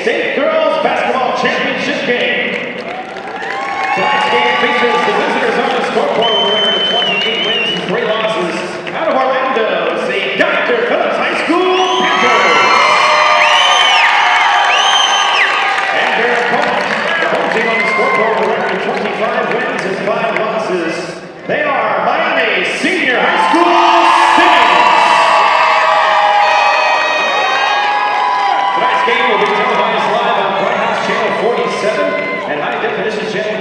State Girls Basketball Championship game. Tonight's game features the visitors on the scoreboard with a record of 28 wins and 3 losses. Out of Orlando, the Dr. Phillips High School Panthers. And their opponent, the home team on the scoreboard with a record of 25 wins and 5 losses. They are Miami Senior High School Stingers. Tonight's game will be televised live on By FHSAA and High Definition Channel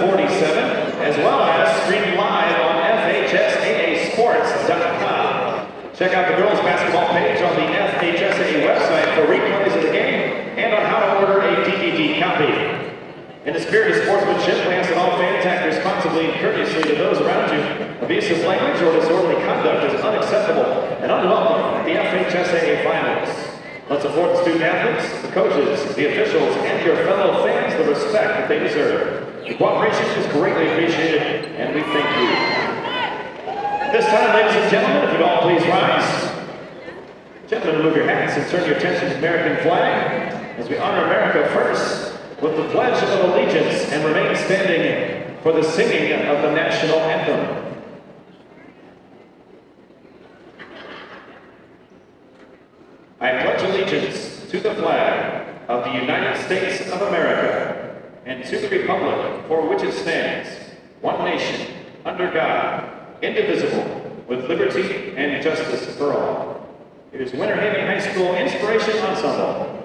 1147, as well as streamed live on FHSAAsports.com. Check out the girls' basketball page on the FHSAA website for replays of the game and on how to order a DVD copy. In the spirit of sportsmanship, we ask that all fans act responsibly and courteously to those around you. Abusive language or disorderly conduct is unacceptable and unwelcome at the FHSAA finals. Let's afford the student athletes, the coaches, the officials, and your fellow fans the respect that they deserve. Your cooperation is greatly appreciated, and we thank you. At this time, ladies and gentlemen, if you'd all please rise. Gentlemen, remove your hats and turn your attention to the American flag as we honor America first with the Pledge of Allegiance and remain standing for the singing of the national anthem. I pledge allegiance to the flag of the United States of America and to the republic for which it stands, one nation, under God, indivisible, with liberty and justice for all. It is Winter Haven High School Inspiration Ensemble.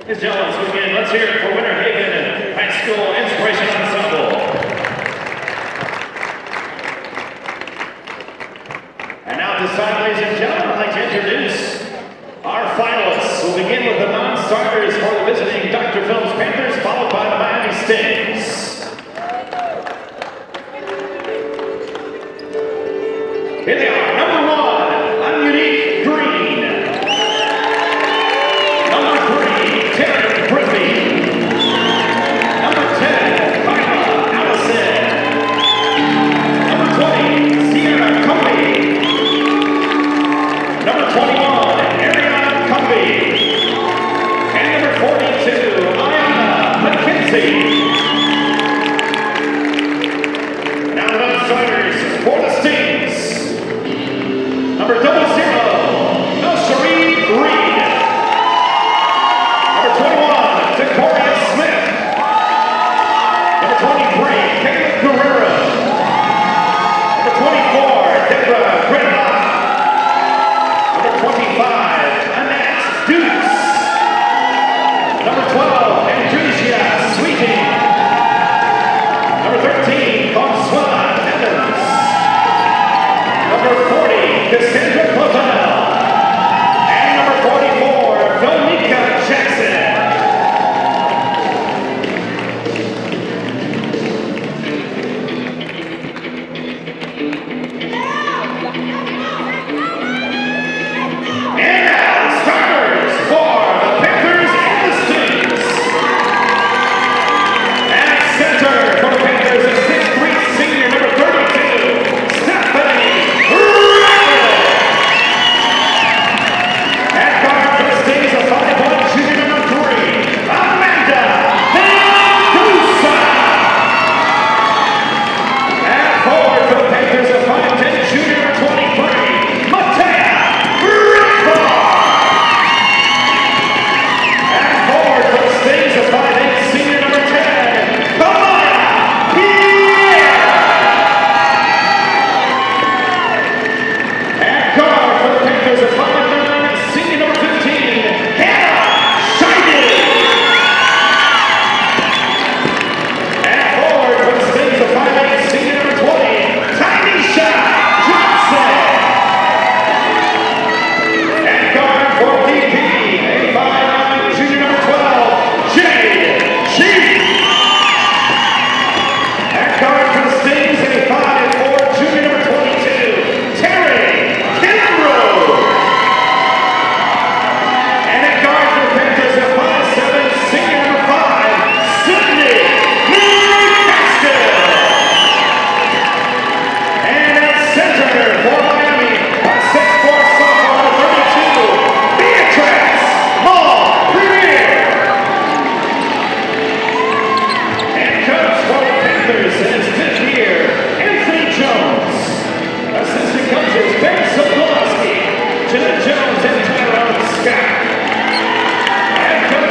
Ladies and gentlemen, so again, let's hear it for Winter Haven High School Inspiration Ensemble. And now at this time, ladies and gentlemen, I'd like to introduce our finalists. We'll begin with the non-starters for the visiting Dr. Phillips Panthers, followed by the Miami Stings. Here they are. Number 1, Unique Green. Number 3, Terry Britby. Number 10, Kyla Allison. Number 20, Sierra Cumby. Number 21, Ariana Cumby. And number 42, Ayana McKenzie. Now the outsiders for the Stings. Number 00, Milsharee Reed. Number 21, Decoria Smith. Number 23, Caleb Guerrero. Number 24, Deborah Grenbach. Number 25, Annette Dukes. Number 12, Andresia Sweeting.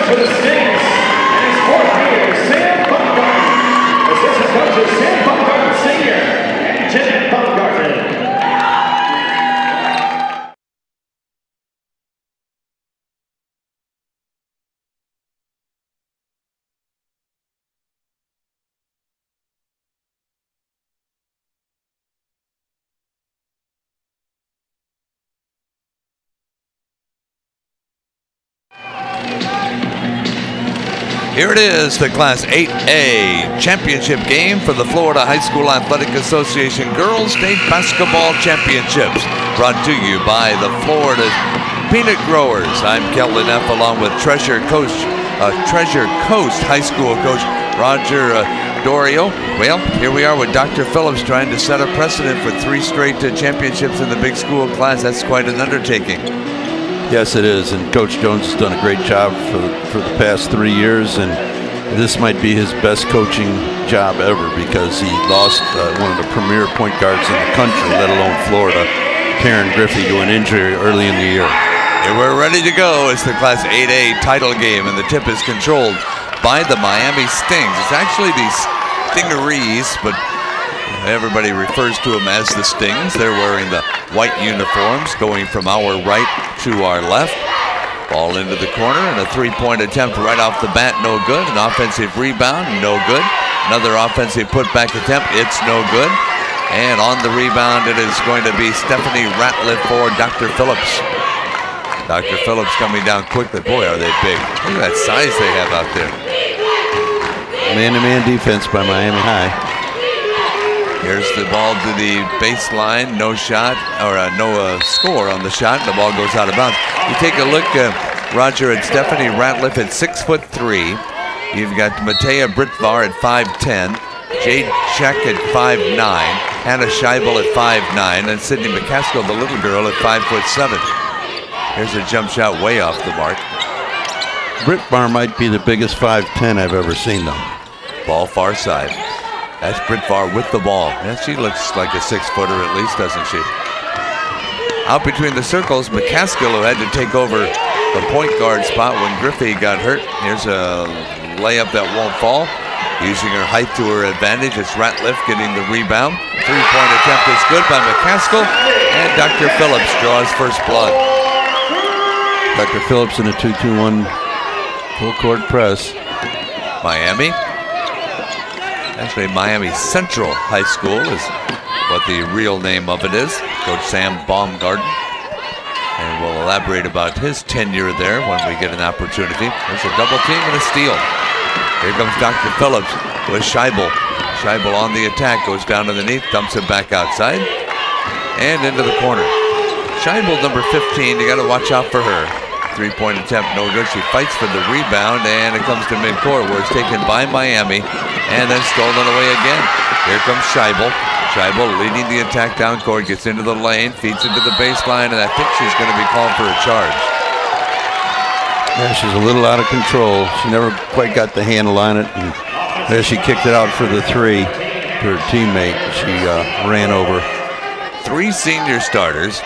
For the Stings, and his fourth year, Sam Baumgarten. Assistant coaches Sam Baumgarten Sr. and Jeanette Baumgarten. Here it is, the Class 8A championship game for the Florida High School Athletic Association Girls State Basketball Championships, brought to you by the Florida Peanut Growers. I'm Kelvin F. along with Treasure Coast High School coach Roger Dorio. Well, here we are with Dr. Phillips trying to set a precedent for 3 straight championships in the big school class. That's quite an undertaking. Yes, it is, and Coach Jones has done a great job for the past 3 years, and this might be his best coaching job ever because he lost one of the premier point guards in the country, let alone Florida, Karen Griffey, to an injury early in the year. And we're ready to go. It's the Class 8A title game, and the tip is controlled by the Miami Stings. It's actually the Stingerees, but everybody refers to them as the Stings. They're wearing the white uniforms, going from our right to our left. Ball into the corner, and a three-point attempt right off the bat, no good. An offensive rebound, no good. Another offensive putback attempt, it's no good. And on the rebound, it is going to be Stephanie Ratliff for Dr. Phillips. Dr. Phillips coming down quickly. Boy, are they big. Look at that size they have out there. Man-to-man defense by Miami High. Here's the ball to the baseline. No shot, or no score on the shot. The ball goes out of bounds. You take a look, Roger, at Stephanie Ratliff at 6'3". You've got Matea Britvar at 5'10". Jade Check at 5'9". Hannah Scheibel at 5'9". And Sydney McCaskill, the little girl, at 5'7". Here's a jump shot way off the mark. Britvar might be the biggest 5'10" I've ever seen, though. Ball far side. That's Britvar with the ball. Yeah, she looks like a 6-footer at least, doesn't she? Out between the circles, McCaskill, who had to take over the point guard spot when Griffey got hurt. Here's a layup that won't fall. Using her height to her advantage, it's Ratliff getting the rebound. Three-point attempt is good by McCaskill, and Dr. Phillips draws first blood. Dr. Phillips in a 2-2-1 full-court press. Miami. Actually, Miami Central High School is what the real name of it is. Coach Sam Baumgarten. And we'll elaborate about his tenure there when we get an opportunity. There's a double team and a steal. Here comes Dr. Phillips with Scheibel. Scheibel on the attack, goes down underneath, dumps it back outside, and into the corner. Scheibel, number 15, you got to watch out for her. Three-point attempt, no good. She fights for the rebound, and it comes to midcourt, where it's taken by Miami, and then stolen away again. Here comes Scheibel. Scheibel leading the attack down court, gets into the lane, feeds into the baseline, and I think she's going to be called for a charge. Yeah, she's a little out of control. She never quite got the handle on it, and there she kicked it out for the three to her teammate. She ran over. 3 senior starters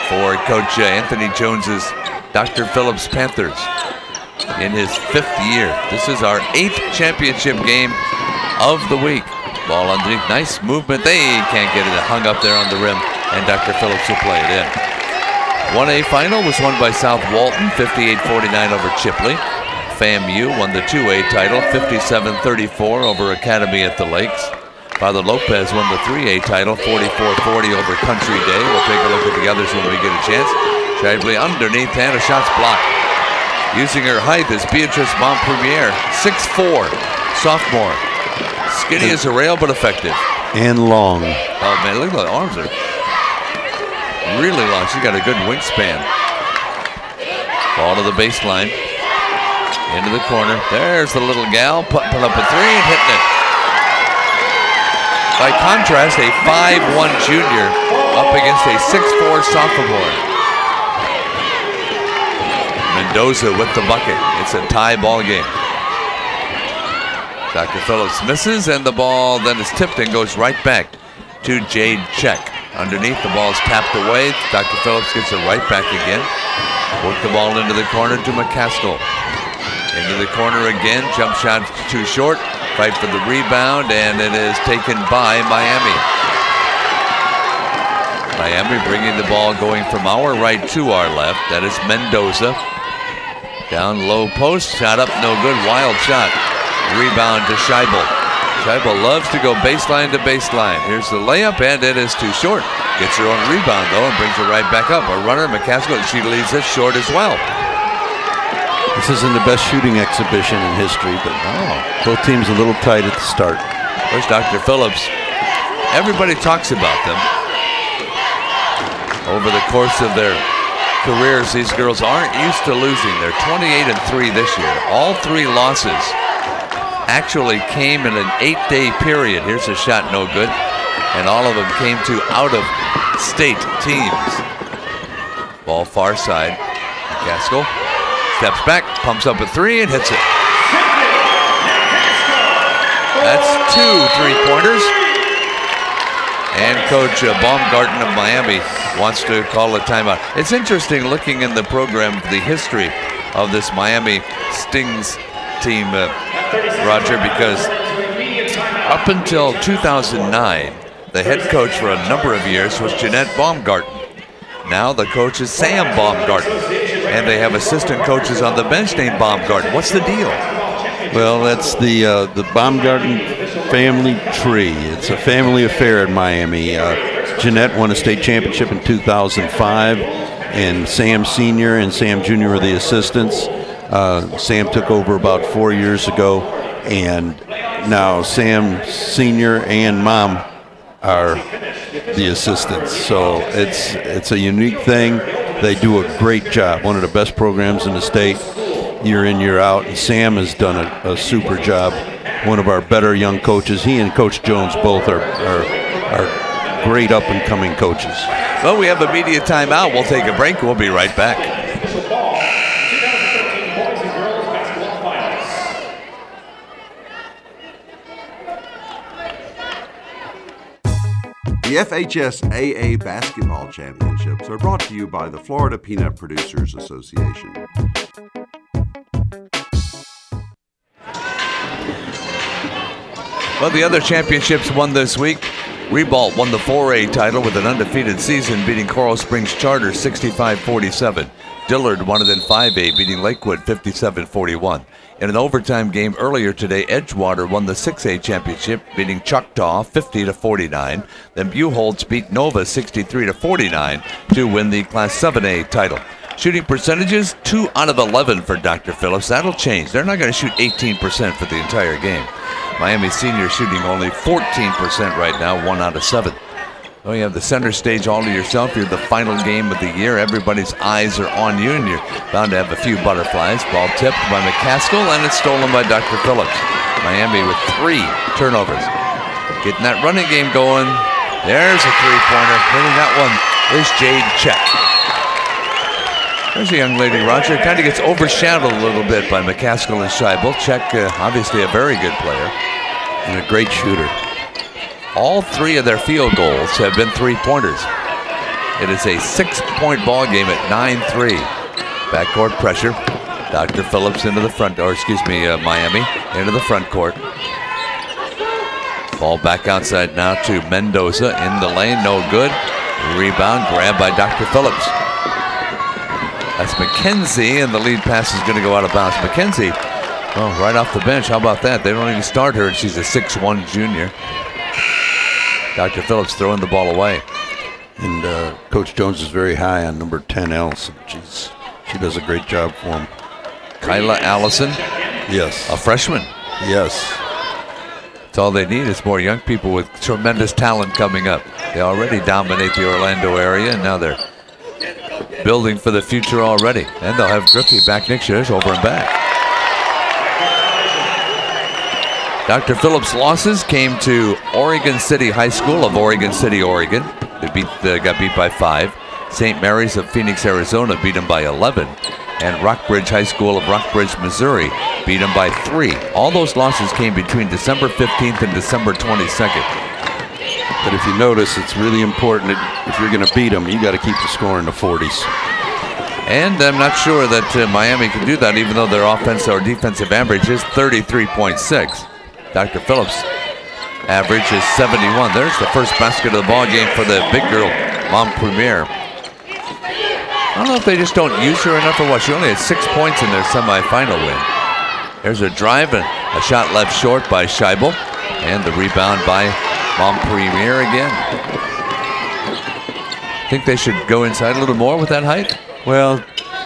for Coach Anthony Jones's Dr. Phillips Panthers in his 5th year. This is our 8th championship game of the week. Ball underneath, nice movement. They can't get it hung up there on the rim, and Dr. Phillips will play it in. 1A final was won by South Walton, 58-49 over Chipley. FAMU won the 2A title, 57-34 over Academy at the Lakes. Father Lopez won the 3A title, 44-40 over Country Day. We'll take a look at the others when we get a chance. Scheibel underneath, and a shot's blocked. Using her height is Beatrice Montpremier, 6'4", sophomore. Skinny as a rail, but effective. And long. Oh, man, look at the arms are really long. She's got a good wingspan. Ball to the baseline. Into the corner. There's the little gal, putting up a 3 and hitting it. By contrast, a 5'1" junior up against a 6'4" sophomore. Mendoza with the bucket. It's a tie ball game. Dr. Phillips misses, and the ball then is tipped and goes right back to Jade Check. Underneath, the ball is tapped away. Dr. Phillips gets it right back again. Work the ball into the corner to McCaskill. Into the corner again. Jump shot too short. Fight for the rebound, and it is taken by Miami. Miami bringing the ball going from our right to our left. That is Mendoza. Down low post. Shot up, no good. Wild shot. Rebound to Scheibel. Scheibel loves to go baseline to baseline. Here's the layup, and it is too short. Gets her own rebound, though, and brings it right back up. A runner, McCaskill, she leaves it short as well. This isn't the best shooting exhibition in history, but both teams a little tight at the start. There's Dr. Phillips. Everybody talks about them. Over the course of their careers, these girls aren't used to losing. They're 28-3 this year. All 3 losses actually came in an 8-day period. Here's a shot, no good. And all of them came to out-of-state teams. Ball far side. McCaskill steps back, pumps up a 3, and hits it. That's 2 3-pointers. And Coach Baumgarten of Miami wants to call a timeout. It's interesting looking in the program, the history of this Miami Stings team, Roger, because up until 2009, the head coach for a number of years was Jeanette Baumgarten. Now the coach is Sam Baumgarten, and they have assistant coaches on the bench named Baumgarten. What's the deal? Well, that's the Baumgarten family tree. It's a family affair in Miami. Jeanette won a state championship in 2005, and Sam Sr. and Sam Jr. were the assistants. Sam took over about 4 years ago, and now Sam Sr. and Mom are the assistants. So it's a unique thing. They do a great job. One of the best programs in the state, year in, year out. And Sam has done a super job. One of our better young coaches. He and Coach Jones both are great up-and-coming coaches. Well, we have a media timeout. We'll take a break. We'll be right back. The FHSAA Basketball Championships are brought to you by the Florida Peanut Producers Association. Well, the other championships won this week. Ribault won the 4A title with an undefeated season, beating Coral Springs Charter 65-47. Dillard won it in 5A, beating Lakewood 57-41. In an overtime game earlier today, Edgewater won the 6A championship, beating Choctaw 50-49. Then Buchholz beat Nova 63-49 to win the Class 7A title. Shooting percentages, 2 out of 11 for Dr. Phillips. That'll change. They're not going to shoot 18% for the entire game. Miami Senior shooting only 14% right now, 1 out of 7. Oh, you have the center stage all to yourself. You're the final game of the year. Everybody's eyes are on you, and you're bound to have a few butterflies. Ball tipped by McCaskill, and it's stolen by Dr. Phillips. Miami with 3 turnovers. Getting that running game going. There's a 3-pointer. Hitting that one is Jade Check. There's a young lady, Roger. Kind of gets overshadowed a little bit by McCaskill and Scheibel. Check, obviously a very good player. And a great shooter. All 3 of their field goals have been 3-pointers. It is a 6-point ball game at 9-3. Backcourt pressure. Dr. Phillips into the front, or excuse me, Miami into the front court. Ball back outside now to Mendoza in the lane, no good. Rebound grabbed by Dr. Phillips. That's McKenzie, and the lead pass is going to go out of bounds. McKenzie, oh, right off the bench. How about that? They don't even start her, and she's a 6'1 junior. Dr. Phillips throwing the ball away. And Coach Jones is very high on number 10, Allison. She does a great job for him. Kyla Allison. Yes. A freshman. Yes. That's all they need is more young people with tremendous talent coming up. They already dominate the Orlando area, and now they're building for the future already. And they'll have Griffey back next year. There's over and back. Dr. Phillips' losses came to Oregon City High School of Oregon City, Oregon. They got beat by 5. St. Mary's of Phoenix, Arizona beat them by 11. And Rockbridge High School of Rockbridge, Missouri beat them by 3. All those losses came between December 15th and December 22nd. But if you notice, it's really important that if you're going to beat them, you got to keep the score in the 40s. And I'm not sure that Miami can do that, even though their offensive or defensive average is 33.6. Dr. Phillips' average is 71. There's the first basket of the ball game for the big girl, Montpremier. I don't know if they just don't use her enough or what. She only had 6 points in their semifinal win. There's a drive and a shot left short by Scheibel, and the rebound by Montpremier again. Think they should go inside a little more with that height? Well,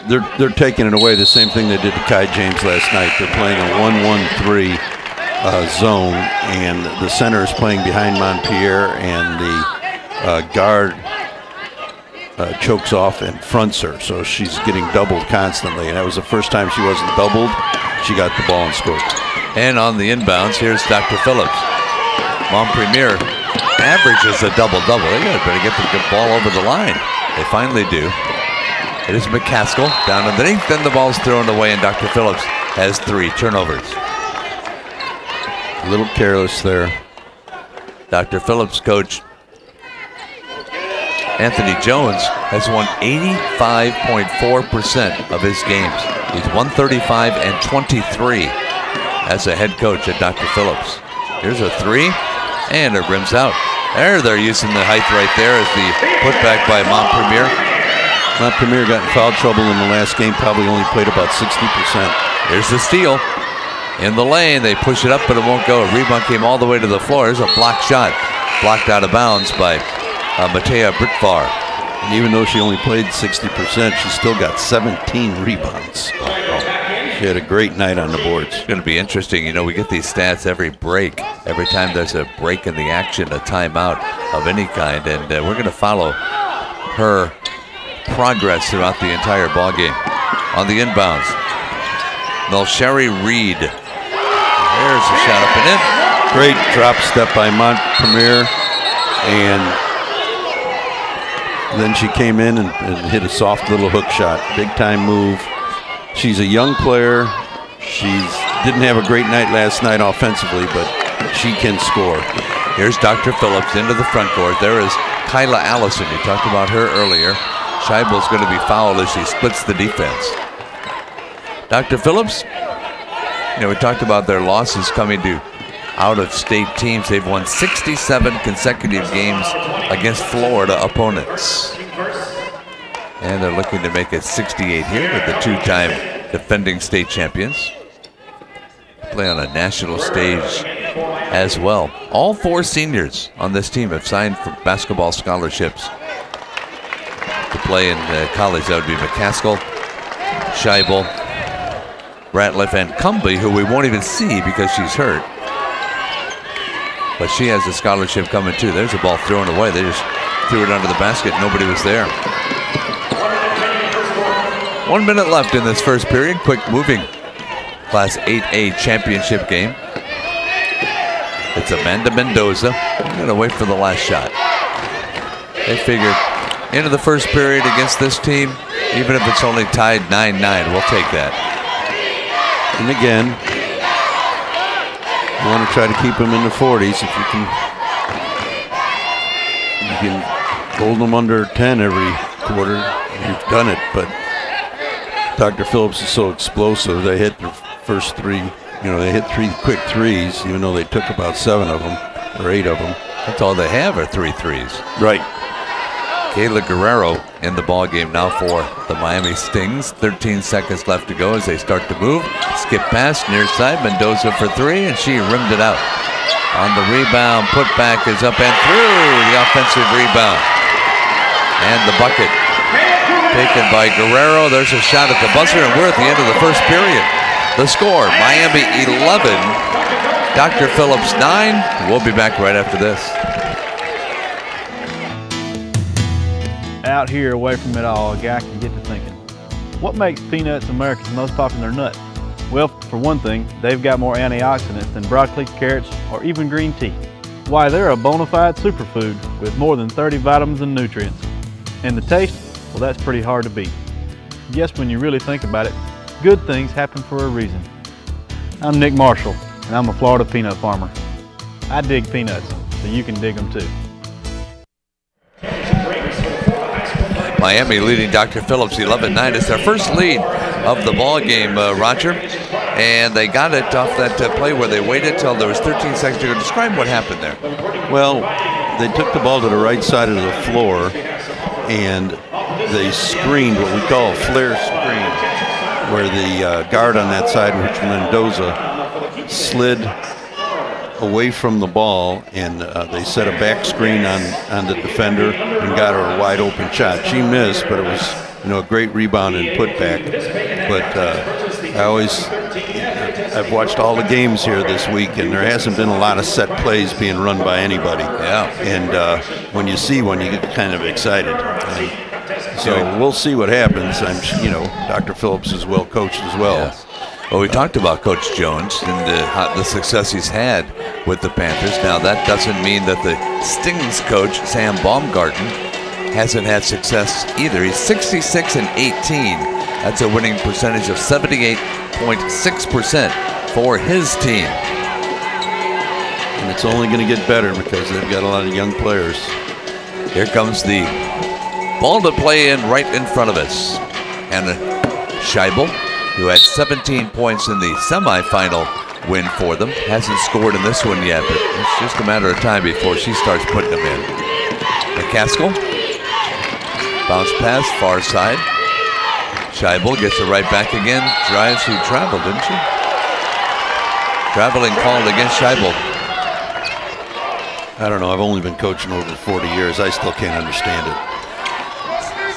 they're taking it away. The same thing they did to Kai James last night. They're playing a 1-1-3 zone, and the center is playing behind Montpierre, and the guard chokes off and fronts her, so she's getting doubled constantly. And that was the first time she wasn't doubled. She got the ball and scored. And on the inbounds, here's Dr. Phillips. Montpremier averages a double-double. They better get the ball over the line. They finally do. It is McCaskill down underneath, then the ball's thrown away, and Dr. Phillips has 3 turnovers. A little careless there. Dr. Phillips' coach, Anthony Jones, has won 85.4% of his games. He's 135 and 23 as a head coach at Dr. Phillips. Here's a 3, and it rims out. They're using the height right there as the putback by Montpremier. Montpremier got in foul trouble in the last game, probably only played about 60%. Here's the steal. In the lane, they push it up, but it won't go. A rebound came all the way to the floor. There's a blocked shot. Blocked out of bounds by Matea Britvar. And even though she only played 60%, she still got 17 rebounds. She had a great night on the boards. It's going to be interesting. You know, we get these stats every break. Every time there's a break in the action, a timeout of any kind. And we're going to follow her progress throughout the entire ball game. On the inbounds, Sherry Reed. There's a shot up and in. Great drop step by Montpremier, and then she came in and hit a soft little hook shot. Big time move. She's a young player. She didn't have a great night last night offensively, but she can score. Here's Dr. Phillips into the front court. There is Kyla Allison. You talked about her earlier. Scheibel's going to be fouled as she splits the defense. Dr. Phillips, you know, we talked about their losses coming to out-of-state teams. They've won 67 consecutive games against Florida opponents. And they're looking to make it 68 here with the 2-time defending state champions. Play on a national stage as well. All 4 seniors on this team have signed for basketball scholarships to play in college. That would be McCaskill, Scheibel, Ratliff, and Cumbie, who we won't even see because she's hurt. But she has a scholarship coming too. There's a ball thrown away. They just threw it under the basket. Nobody was there. 1 minute left in this first period. Quick moving Class 8A championship game. It's Amanda Mendoza. I'm going to wait for the last shot. They figured into the first period against this team, even if it's only tied 9-9, we'll take that. And again, you want to try to keep them in the 40s if you can hold them under 10 every quarter. You've done it, but Dr. Phillips is so explosive. They hit their first 3. You know, they hit 3 quick threes, even though they took about 7 of them or 8 of them. That's all they have are 3 threes. Right. Kayla Guerrero in the ball game now for the Miami Stings. 13 seconds left to go as they start to move. Skip pass near side. Mendoza for 3, and she rimmed it out. On the rebound, putback is up and through. The offensive rebound. And the bucket taken by Guerrero. There's a shot at the buzzer, and we're at the end of the first period. The score, Miami 11, Dr. Phillips 9. We'll be back right after this. Out here, away from it all, a guy can get to thinking, what makes peanuts America's most popular nut? Well, for one thing, they've got more antioxidants than broccoli, carrots, or even green tea. Why, they're a bona fide superfood with more than 30 vitamins and nutrients. And the taste? Well, that's pretty hard to beat. Yes, when you really think about it, good things happen for a reason. I'm Nick Marshall, and I'm a Florida peanut farmer. I dig peanuts, so you can dig them too. Miami leading Dr. Phillips 11-9. It's their first lead of the ball game, Roger. And they got it off that play where they waited till there was 13 seconds to go. Describe what happened there. Well, they took the ball to the right side of the floor, and they screened what we call a flare screen, where the guard on that side, which Mendoza, slid away from the ball, and they set a back screen on the defender and got her a wide open shot. She missed, but it was a great rebound and putback. But I've watched all the games here this week, and there hasn't been a lot of set plays being run by anybody. Yeah. And when you see one, you get kind of excited. And so we'll see what happens. Dr. Phillips is well coached as well. Yes. Well, we talked about Coach Jones and the success he's had with the Panthers. Now, that doesn't mean that the Stings coach, Sam Baumgarten, hasn't had success either. He's 66-18. That's a winning percentage of 78.6% for his team. And it's only going to get better because they've got a lot of young players. Here comes the ball to play in right in front of us. And Scheibel, who had 17 points in the semifinal win for them, hasn't scored in this one yet, but it's just a matter of time before she starts putting them in. McCaskill, bounce pass, far side. Scheibel gets it right back again. Drives, she traveled, didn't she? Traveling called against Scheibel. I don't know. I've only been coaching over 40 years. I still can't understand it.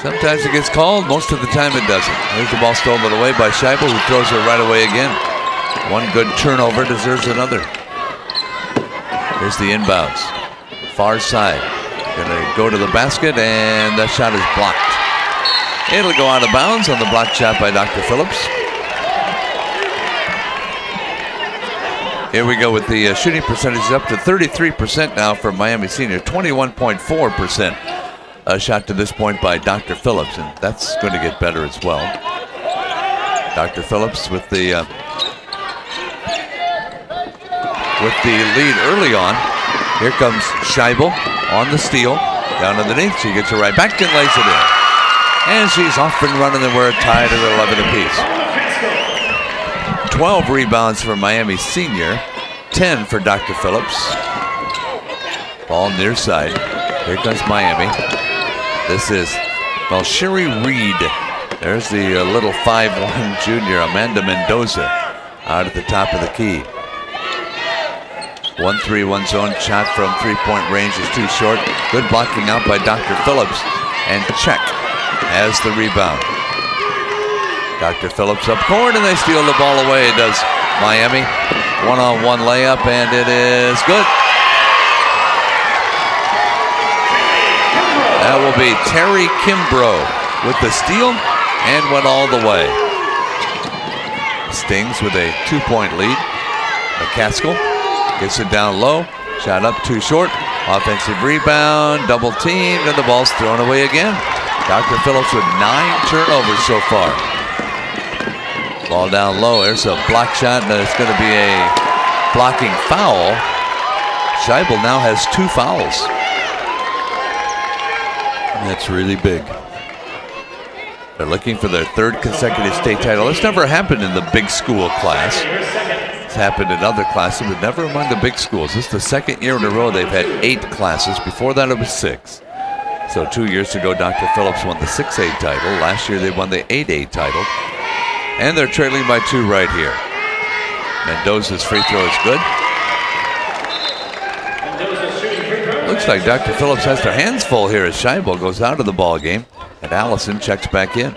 Sometimes it gets called. Most of the time it doesn't. There's the ball stolen away by Scheibel, who throws it right away again. One good turnover deserves another. Here's the inbounds. Far side. Gonna go to the basket, and that shot is blocked. It'll go out of bounds on the block shot by Dr. Phillips. Here we go with the shooting percentage up to 33% now for Miami Senior. 21.4% shot to this point by Dr. Phillips, and that's going to get better as well. Dr. Phillips with the lead early on. Here comes Scheibel on the steal. Down underneath, she gets it right back and lays it in. And she's off and running, and we're tied at 11 apiece. 12 rebounds for Miami Senior, 10 for Dr. Phillips. Ball near side. Here comes Miami. This is Sherry Reed. There's the little 5'1" junior, Amanda Mendoza, out at the top of the key. 1-3-1 zone shot from three-point range is too short. Good blocking out by Dr. Phillips, and check has the rebound. Dr. Phillips up court, and they steal the ball away. It does Miami. One-on-one layup, and it is good. That will be Terry Kimbrough with the steal and went all the way. Stings with a 2-point lead. McCaskill gets it down low. Shot up too short. Offensive rebound, double teamed, and the ball's thrown away again. Dr. Phillips with 9 turnovers so far. Ball down low. There's a block shot, and it's going to be a blocking foul. Scheibel now has 2 fouls. That's really big. They're looking for their 3rd consecutive state title. This never happened in the big school class. It's happened in other classes, but never among the big schools. This is the 2nd year in a row they've had 8 classes. Before that, it was 6. So 2 years ago, Dr. Phillips won the 6A title. Last year, they won the 8A title. And they're trailing by 2 right here. Mendoza's free throw is good. Looks like Dr. Phillips has their hands full here as Scheibel goes out of the ball game, and Allison checks back in.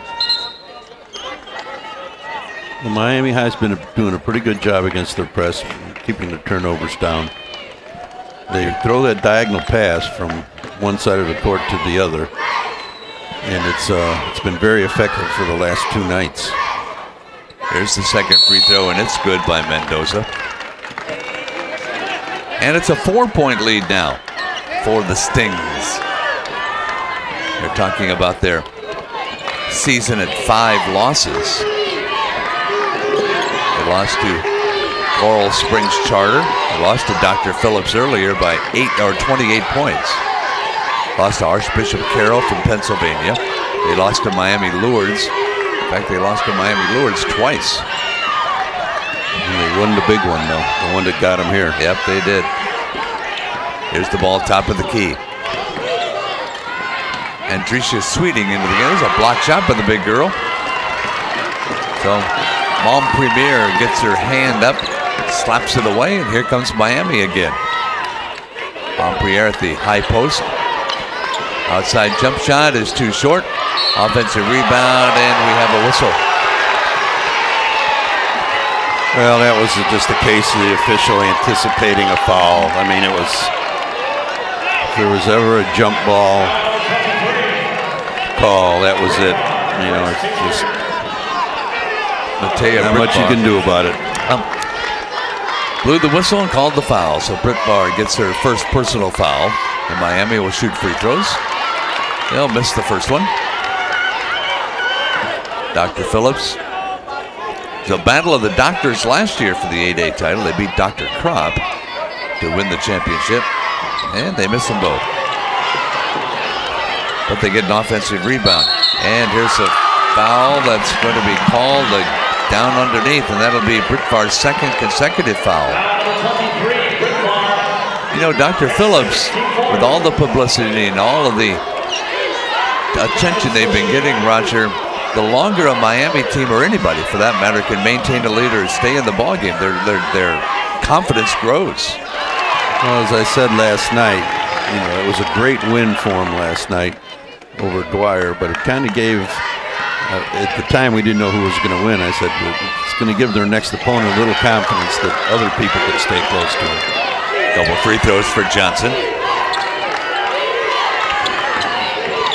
Well, Miami High's been doing a pretty good job against their press, keeping the turnovers down. They throw that diagonal pass from one side of the court to the other, and it's been very effective for the last 2 nights. Here's the 2nd free throw, and it's good by Mendoza. And it's a 4-point lead now for the Stings. They're talking about their season at 5 losses. They lost to Coral Springs Charter. They lost to Dr. Phillips earlier by 28 points. Lost to Archbishop Carroll from Pennsylvania. They lost to Miami Lourdes. In fact, they lost to Miami Lourdes twice. And they won the big one, though, the one that got them here. Yep, they did. Here's the ball, top of the key. And Tricia Sweeting into the game. There's a block shot by the big girl. So Mom Premier gets her hand up, slaps it away, and here comes Miami again. Mom Premier at the high post. Outside jump shot is too short. Offensive rebound, and we have a whistle. Well, that was just a case of the official anticipating a foul. I mean, it was, if there was ever a jump ball call, that was it. You know, it's just not much you can do about it. Blew the whistle and called the foul. So Britt Barr gets her first personal foul, and Miami will shoot free throws. They'll miss the first one. Dr. Phillips. It was a battle of the doctors last year for the 8A title. They beat Dr. Kropp to win the championship, and they miss them both. But they get an offensive rebound. And here's a foul that's going to be called down underneath, and that'll be Britt Barr's second consecutive foul. You know, Dr. Phillips, with all the publicity and all of the attention they've been getting, Roger, the longer a Miami team, or anybody for that matter, can maintain a lead or stay in the ballgame, their confidence grows. Well, as I said last night, you know, it was a great win for them last night over Dwyer, but it kind of gave, at the time we didn't know who was going to win. I said it's going to give their next opponent a little confidence that other people could stay close to him. Couple free throws for Johnson.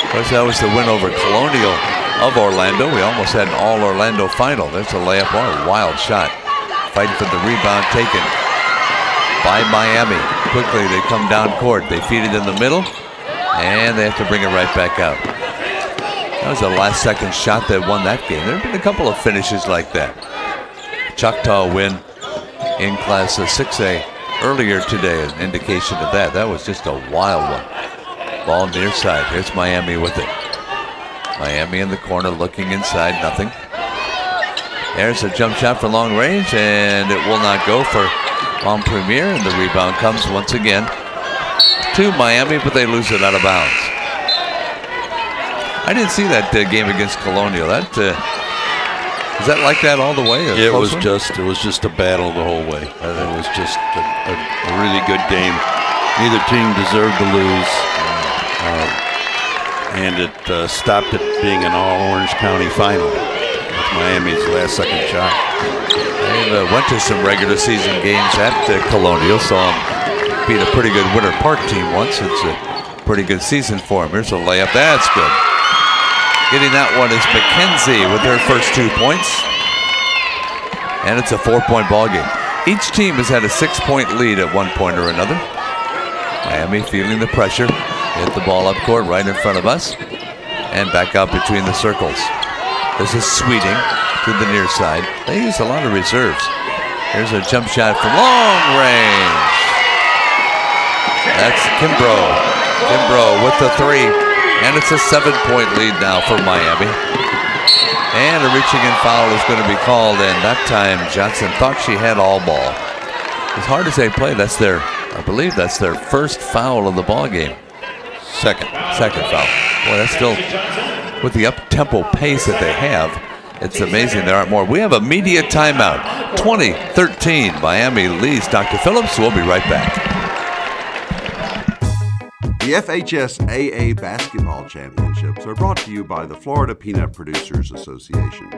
Of course, that was the win over Colonial of Orlando. We almost had an all-Orlando final. There's a layup, a wild shot. Fighting for the rebound taken by Miami. Quickly, they come down court. They feed it in the middle, and they have to bring it right back out. That was the last-second shot that won that game. There have been a couple of finishes like that. Choctaw win in Class 6A earlier today, an indication of that. That was just a wild one. Ball near side. Here's Miami with it. Miami in the corner looking inside, nothing. There's a jump shot for long range, and it will not go for Mom Premier, and the rebound comes once again to Miami, but they lose it out of bounds. I didn't see that game against Colonial. Is that like that all the way? It was just a battle the whole way. It was just a really good game. Neither team deserved to lose. And it stopped it being an all-Orange County final with Miami's last-second shot. They went to some regular season games at Colonial, saw them beat a pretty good Winter Park team once. It's a pretty good season for them. Here's a layup. That's good. Getting that one is McKenzie with her first 2 points. And it's a 4-point ball game. Each team has had a 6-point lead at one point or another. Miami feeling the pressure. Hit the ball up court right in front of us. And back out between the circles. This is Sweeting to the near side. They use a lot of reserves. Here's a jump shot from long range. That's Kimbrough. Kimbrough with the 3. And it's a 7-point lead now for Miami. And a reaching in foul is going to be called. And that time Johnson thought she had all ball. As hard as they play, I believe that's their first foul of the ball game. Second foul. Boy, that's still, with the up-tempo pace that they have, it's amazing there aren't more. We have a media timeout. 20-13, Miami leads. Dr. Phillips, we'll be right back. The FHSAA Basketball Championships are brought to you by the Florida Peanut Producers Association.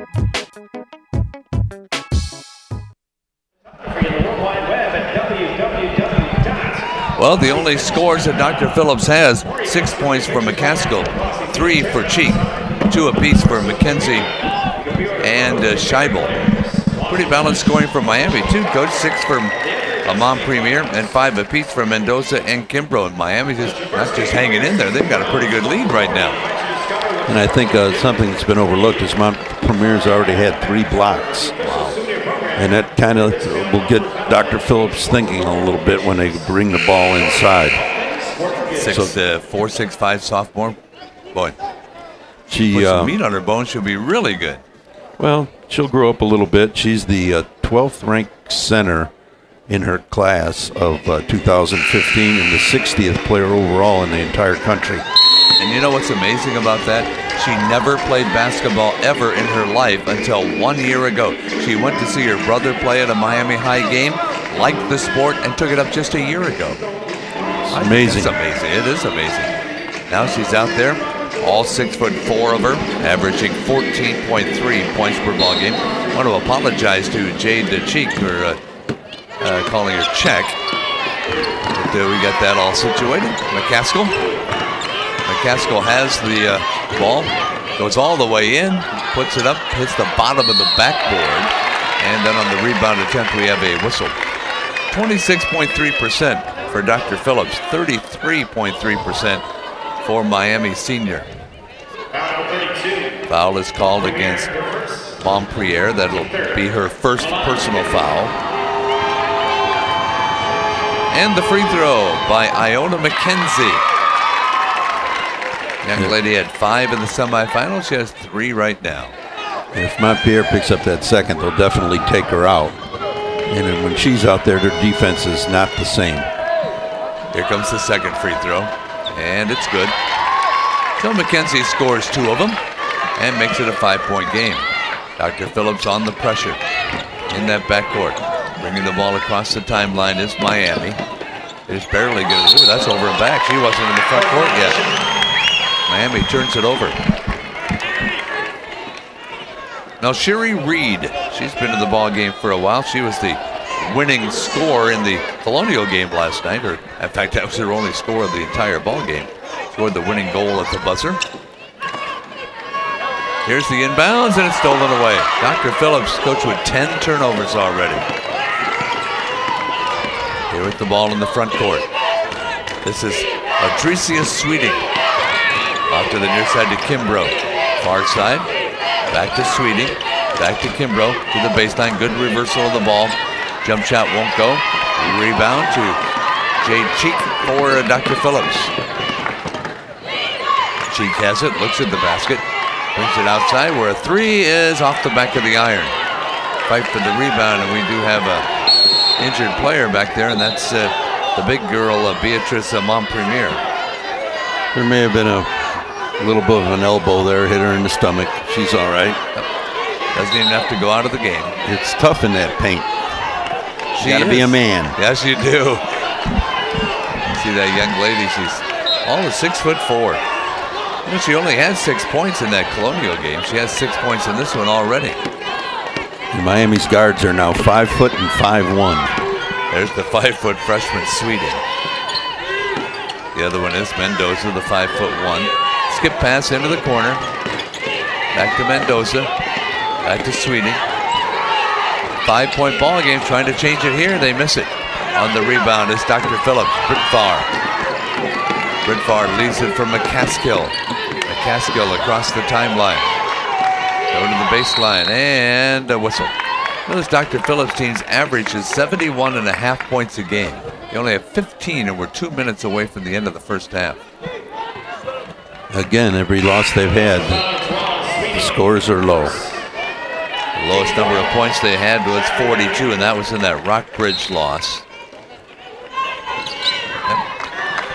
Well, the only scores that Dr. Phillips has, 6 points for McCaskill, 3 for Cheek, 2 apiece for McKenzie and Scheibel. Pretty balanced scoring for Miami, too, Coach. 6 for Mom Premier and 5 apiece for Mendoza and Kimbrough. And Miami's not just hanging in there. They've got a pretty good lead right now. And I think something that's been overlooked is Mount Premier's already had 3 blocks. Wow. And that kind of will get Dr. Phillips thinking a little bit when they bring the ball inside. 4'6" sophomore. Boy, She put some meat on her bones, she'll be really good. Well, she'll grow up a little bit. She's the 12th ranked center in her class of 2015 and the 60th player overall in the entire country. And you know what's amazing about that? She never played basketball ever in her life until 1 year ago. She went to see her brother play at a Miami High game, liked the sport, and took it up just a year ago. It's amazing. It's amazing. It is amazing. Now she's out there, all 6'4" of her, averaging 14.3 points per ball game. I want to apologize to Jade Cheek for calling her Czech. But we got that all situated. McCaskill has the ball, goes all the way in, puts it up, hits the bottom of the backboard, and then on the rebound attempt we have a whistle. 26.3% for Dr. Phillips, 33.3% for Miami senior. Foul is called against Montpelier. That'll be her first personal foul. And the free throw by Iona McKenzie. Young lady had 5 in the semifinals. She has 3 right now. If Montpelier picks up that second, they'll definitely take her out. And then when she's out there, their defense is not the same. Here comes the second free throw, and it's good. So McKenzie scores 2 of them and makes it a 5-point game. Dr. Phillips on the pressure in that backcourt. Bringing the ball across the timeline is Miami. It's barely going to do. That's over and back. She wasn't in the front court yet. Miami turns it over. Now Sherry Reed, she's been in the ball game for a while. She was the winning scorer in the Colonial game last night, or in fact that was her only score of the entire ball game. Scored the winning goal at the buzzer. Here's the inbounds and it's stolen away. Dr. Phillips, coach with 10 turnovers already. Here with the ball in the front court. This is Adresia Sweeting. Off to the near side to Kimbrough. Far side. Back to Sweeting. Back to Kimbrough. To the baseline. Good reversal of the ball. Jump shot won't go. Rebound to Jade Cheek for Dr. Phillips. Cheek has it. Looks at the basket. Brings it outside where a 3 is off the back of the iron. Fight for the rebound, and we do have a injured player back there, and that's the big girl, Beatrice Montpremier. There may have been a little bit of an elbow there, hit her in the stomach. She's all right. Doesn't even have to go out of the game. It's tough in that paint. You gotta be a man. Yes, you do. See that young lady? She's all of 6'4". You know, she only had 6 points in that Colonial game. She has 6 points in this one already. And Miami's guards are now 5 foot and 5'1". There's the 5-foot freshman Sweeting. The other one is Mendoza, the 5'1". Skip pass into the corner. Back to Mendoza. Back to Sweeting. 5-point ball game, trying to change it here. They miss it. On the rebound is Dr. Phillips. Britfar leaves it for McCaskill. McCaskill across the timeline. Go to the baseline and a whistle. Notice Dr. Phillips' team's average is 71.5 points a game. They only have 15 and we're 2 minutes away from the end of the first half. Again, every loss they've had, the scores are low. The lowest number of points they had was 42, and that was in that Rockbridge loss.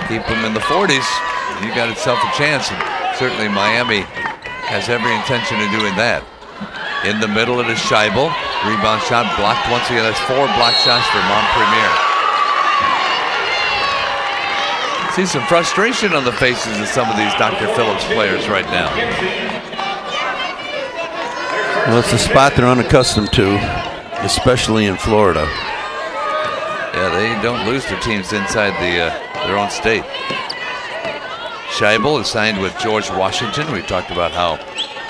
Keep them in the 40s, you got itself a chance, and certainly Miami has every intention of doing that. In the middle, it is Scheibel. Rebound shot blocked once again. That's 4 block shots for Montpremier. See some frustration on the faces of some of these Dr. Phillips players right now. Well, it's a spot they're unaccustomed to, especially in Florida. Yeah, they don't lose to teams inside their own state. Scheibel is signed with George Washington. We talked about how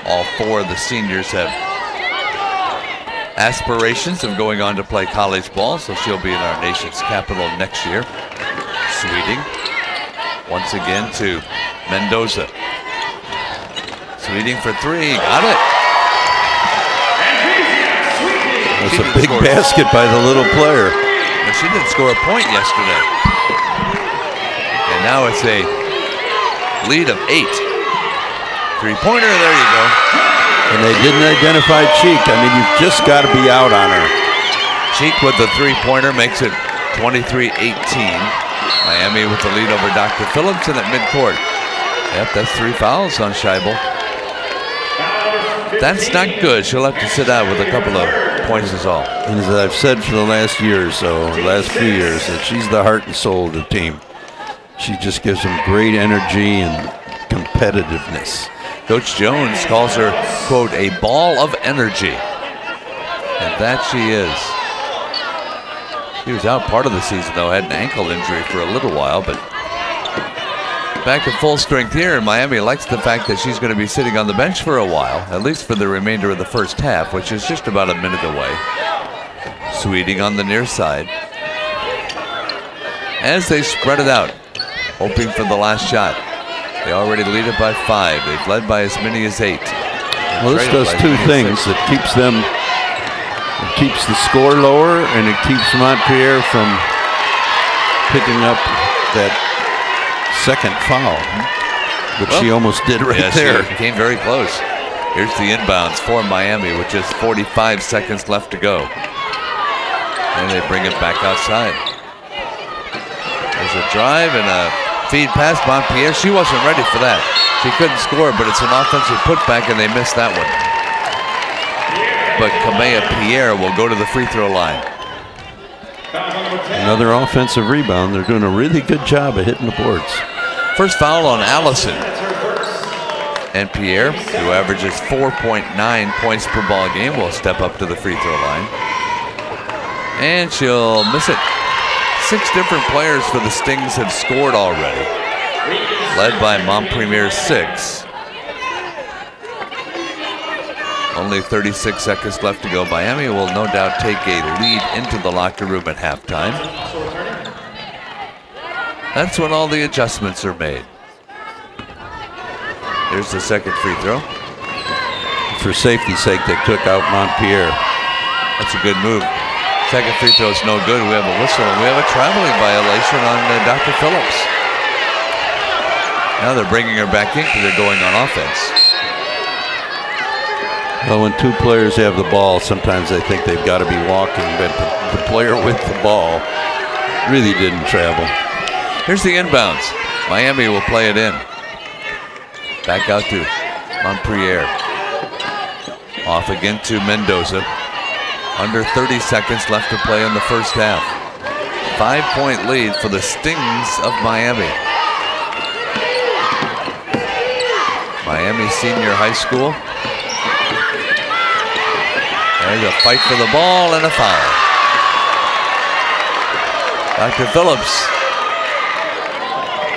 all 4 of the seniors have aspirations of going on to play college ball, so she'll be in our nation's capital next year. Sweeting once again to Mendoza. Sweeting for 3, got it. That's a big basket by the little player. But she didn't score a point yesterday. And now it's a lead of 8. Three-pointer, there you go. And they didn't identify Cheek. I mean, you've just got to be out on her. Cheek with the three-pointer makes it 23-18. Miami with the lead over Dr. Phillips in at midcourt. Yep, that's 3 fouls on Scheibel. That's not good. She'll have to sit out with a couple of points is all. And as I've said for the last year or so, last few years, that she's the heart and soul of the team. She just gives them great energy and competitiveness. Coach Jones calls her, quote, a ball of energy. And that she is. She was out part of the season, though, had an ankle injury for a little while, but back at full strength here, and Miami likes the fact that she's going to be sitting on the bench for a while, at least for the remainder of the first half, which is just about a minute away. Sweeting on the near side. As they spread it out, hoping for the last shot. They already lead it by 5. They've led by as many as 8. Well, this does two things. It keeps them, it keeps the score lower, and it keeps Montpellier from picking up that second foul, which she almost did right there. She came very close. Here's the inbounds for Miami with just 45 seconds left to go. And they bring it back outside. There's a drive and a feed past Montpellier. She wasn't ready for that. She couldn't score, but it's an offensive putback, and they missed that one. But Kamea Pierre will go to the free throw line. Another offensive rebound. They're doing a really good job of hitting the boards. First foul on Allison. And Pierre, who averages 4.9 points per ball game, will step up to the free throw line. And she'll miss it. 6 different players for the Stings have scored already, led by Montpellier 6. Only 36 seconds left to go. Miami will no doubt take a lead into the locker room at halftime. That's when all the adjustments are made. Here's the second free throw. For safety's sake, they took out Montpellier. That's a good move. Second free throw is no good. We have a whistle, and we have a traveling violation on Dr. Phillips. Now they're bringing her back in because they're going on offense. Well, when 2 players have the ball, sometimes they think they've got to be walking, but the player with the ball really didn't travel. Here's the inbounds. Miami will play it in. Back out to Montpellier. Off again to Mendoza. Under 30 seconds left to play in the first half. 5-point lead for the Stings of Miami. Miami Senior High School. There's a fight for the ball and a foul. Dr. Phillips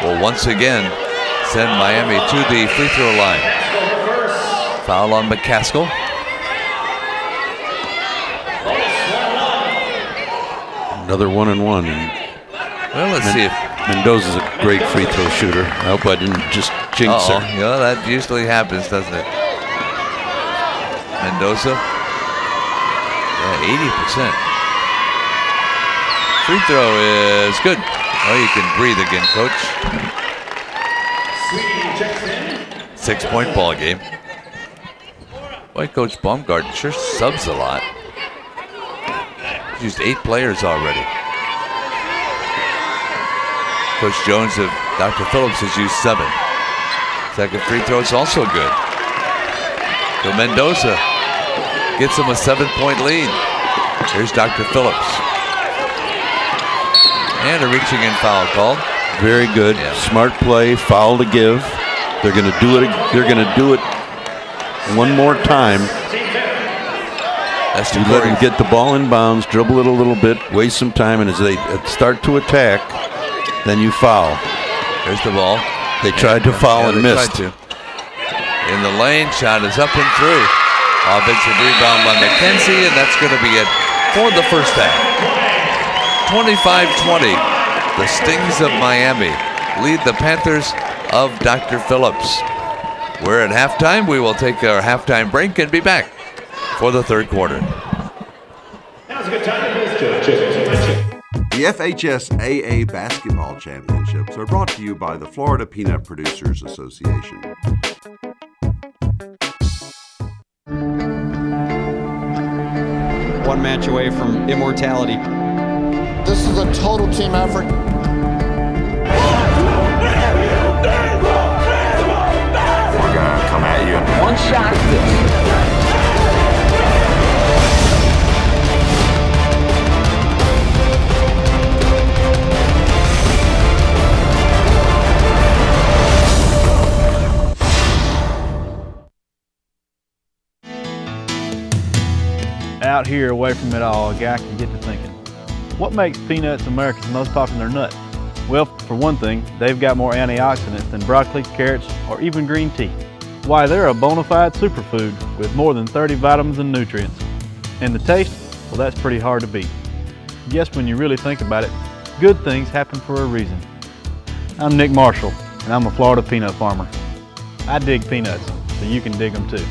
will once again send Miami to the free throw line. Foul on McCaskill. Another 1-and-1. Well, let's see if Mendoza's a great free throw shooter. I hope I didn't just jinx her. Yeah, that usually happens, doesn't it? Mendoza. Yeah, 80%. Free throw is good. Oh, you can breathe again, Coach. 6-point ball game. Boy, Coach Baumgarten sure subs a lot. He's used 8 players already. Coach Jones of Dr. Phillips has used 7. Second free throw is also good. So Mendoza gets him a 7-point lead. Here's Dr. Phillips. And a reaching in foul called. Very good. Yeah. Smart play, foul to give. They're going to do it. They're going to do it one more time. That's you let them get the ball in bounds, dribble it a little bit, waste some time, and as they start to attack, then you foul. There's the ball. They tried to foul and missed. In the lane, shot is up and through. Offensive rebound by McKenzie, and that's going to be it for the first half. 25-20. The Stings of Miami lead the Panthers of Dr. Phillips. We're at halftime. We will take our halftime break and be back for the third quarter. Now's a good time to visit. The FHSAA basketball championships are brought to you by the Florida Peanut Producers Association. one match away from immortality. This is a total team effort. We're gonna come at you. One shot at this. Out here, away from it all, a guy can get to thinking, what makes peanuts America's most popular nut? Well, for one thing, they've got more antioxidants than broccoli, carrots, or even green tea. Why, they're a bona fide superfood with more than 30 vitamins and nutrients. And the taste? Well, that's pretty hard to beat. Yes, when you really think about it, good things happen for a reason. I'm Nick Marshall, and I'm a Florida peanut farmer. I dig peanuts, so you can dig them too.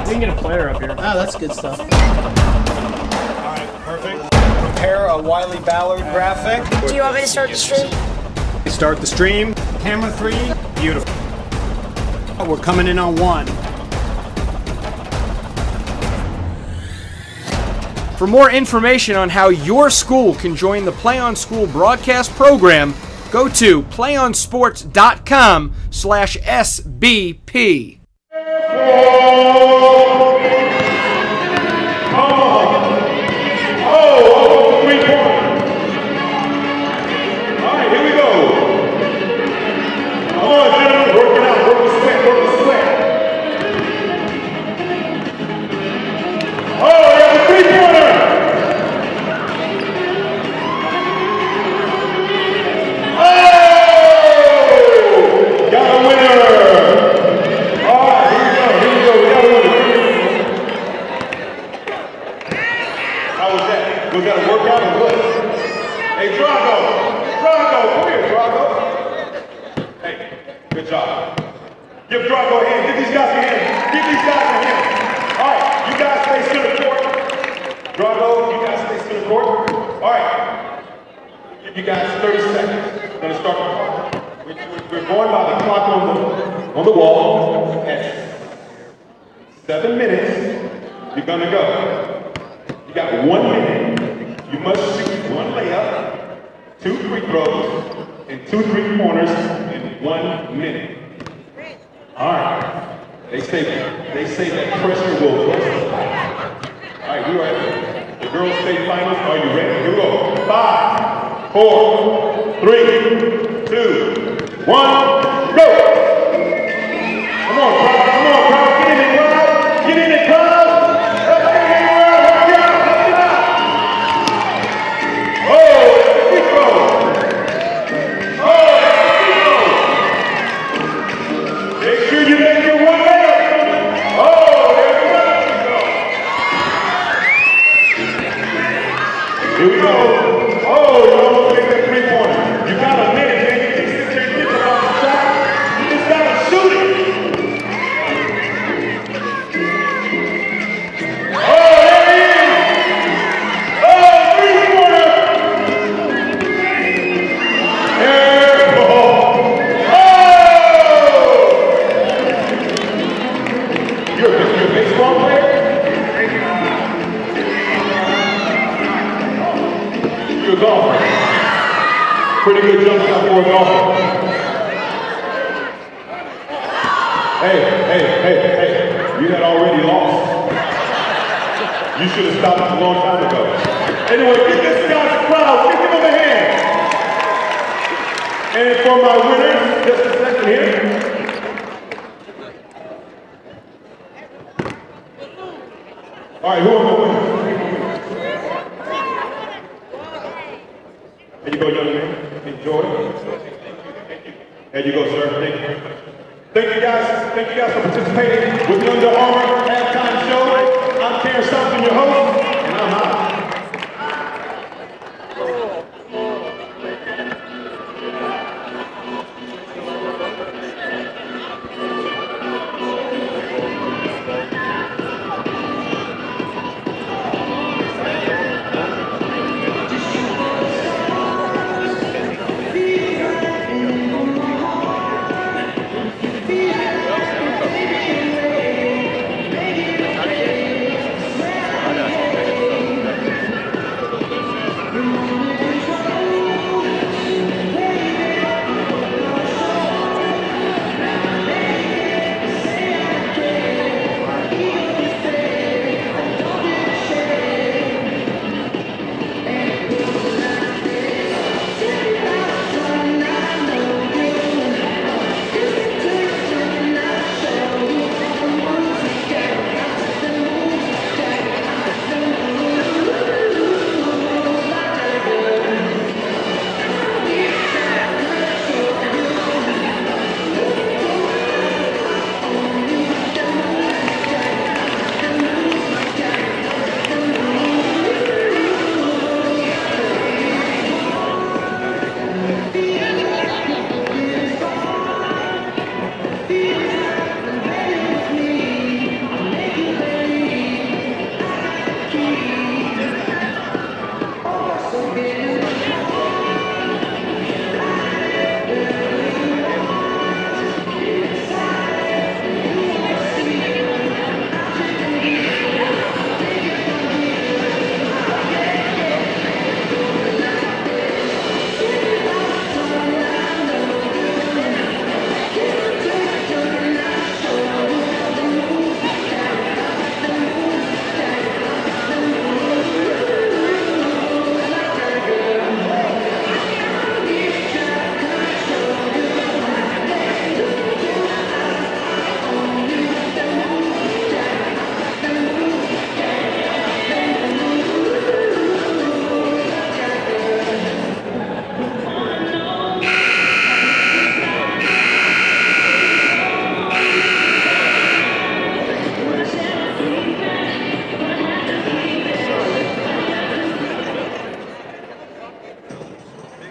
We can get a player up here. Oh, that's good stuff. All right, perfect. Prepare a Wiley Ballard graphic. Do you want me to start the stream? Start the stream. Camera 3. Beautiful. We're coming in on 1. For more information on how your school can join the Play On School broadcast program, go to playonsports.com/SBP.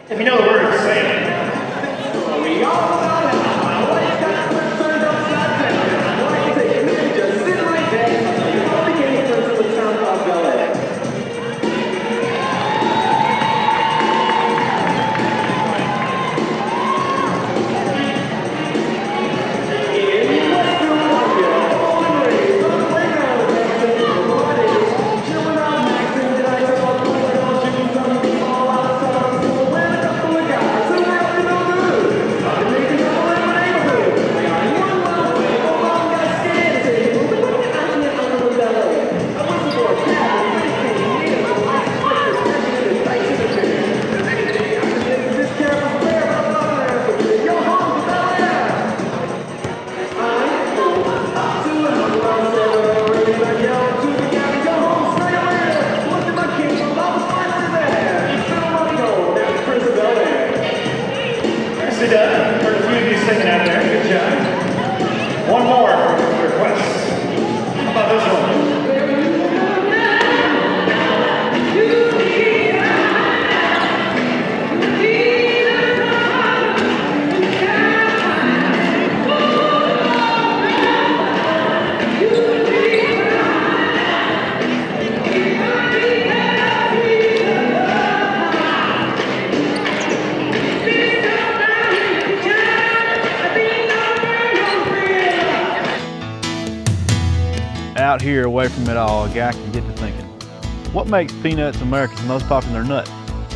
If you know the words, say it. One more request. How about this one? Out here, away from it all, a guy can get to thinking, what makes peanuts America's most popular nut?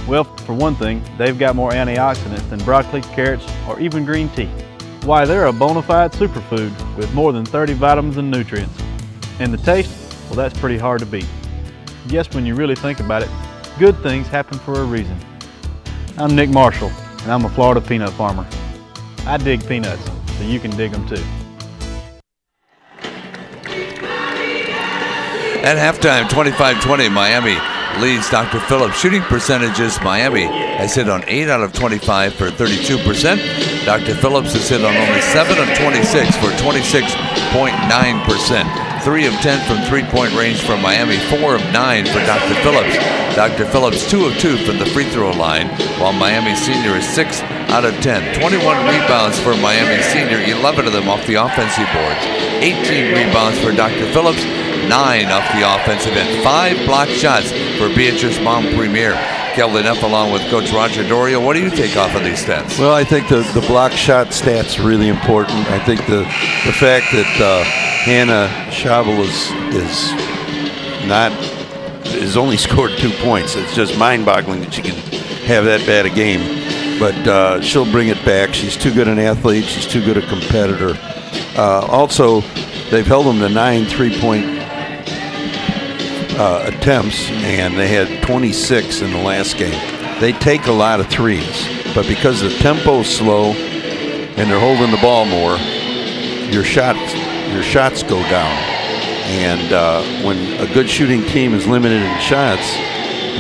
Well, for one thing, they've got more antioxidants than broccoli, carrots, or even green tea. Why, they're a bona fide superfood with more than 30 vitamins and nutrients. And the taste, well, that's pretty hard to beat. Yes, when you really think about it, good things happen for a reason. I'm Nick Marshall, and I'm a Florida peanut farmer. I dig peanuts, so you can dig them too. At halftime, 25-20, Miami leads Dr. Phillips. Shooting percentages, Miami has hit on 8 out of 25 for 32%. Dr. Phillips has hit on only 7 of 26 for 26.9%. 3 of 10 from three-point range for Miami, 4 of 9 for Dr. Phillips. Dr. Phillips 2 of 2 from the free throw line, while Miami Senior is 6 out of 10. 21 rebounds for Miami Senior, 11 of them off the offensive boards. 18 rebounds for Dr. Phillips, 9 off the offensive end. 5 blocked shots for Beatrice Mom Premier. Kelvin F. along with Coach Roger Dorio. What do you take off of these stats? Well, I think the block shot stat's really important. I think the fact that Hannah Shavel has only scored 2 points. It's just mind-boggling that she can have that bad a game. But she'll bring it back. She's too good an athlete. She's too good a competitor. Also, they've held them to 9 3-point attempts, and they had 26 in the last game. They take a lot of threes, but because the tempo's slow and they're holding the ball more, your shots go down. And when a good shooting team is limited in shots,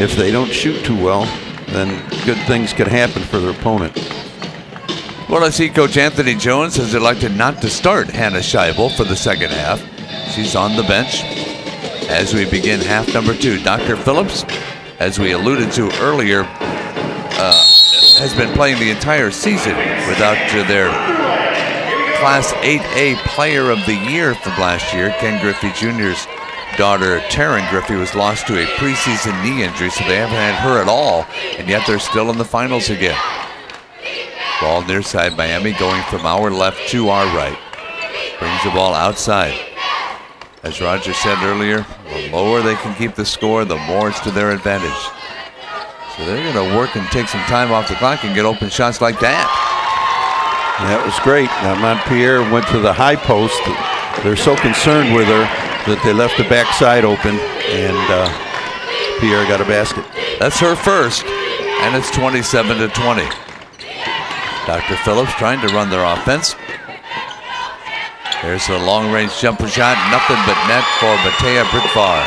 if they don't shoot too well, then good things could happen for their opponent. Well, I see Coach Anthony Jones has elected not to start Hannah Scheibel for the second half. She's on the bench as we begin half number 2. Dr. Phillips, as we alluded to earlier, has been playing the entire season without their Class 8A Player of the Year from last year. Ken Griffey Jr.'s daughter, Taryn Griffey, was lost to a preseason knee injury, so they haven't had her at all, and yet they're still in the finals again. Ball near side, Miami going from our left to our right. Brings the ball outside. As Roger said earlier, the lower they can keep the score, the more it's to their advantage. So they're going to work and take some time off the clock and get open shots like that. That was great. Now Montpierre went to the high post. They're so concerned with her that they left the backside open, and Pierre got a basket. That's her first, and it's 27-20. Dr. Phillips trying to run their offense. There's a long-range jumper shot, nothing but net for Matea Brickvar.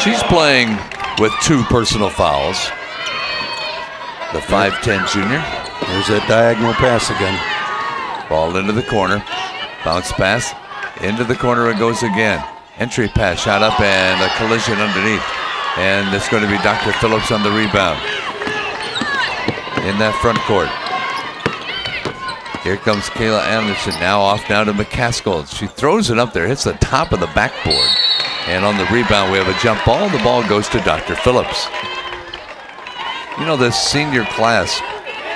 She's playing with 2 personal fouls. The 5'10 junior. There's that diagonal pass again. Ball into the corner. Bounce pass. Into the corner it goes again. Entry pass, shot up, and a collision underneath. And it's going to be Dr. Phillips on the rebound. in that front court. Here comes Kayla Anderson, now off now to McCaskill. She throws it up there, hits the top of the backboard. And on the rebound, we have a jump ball. The ball goes to Dr. Phillips. You know, this senior class,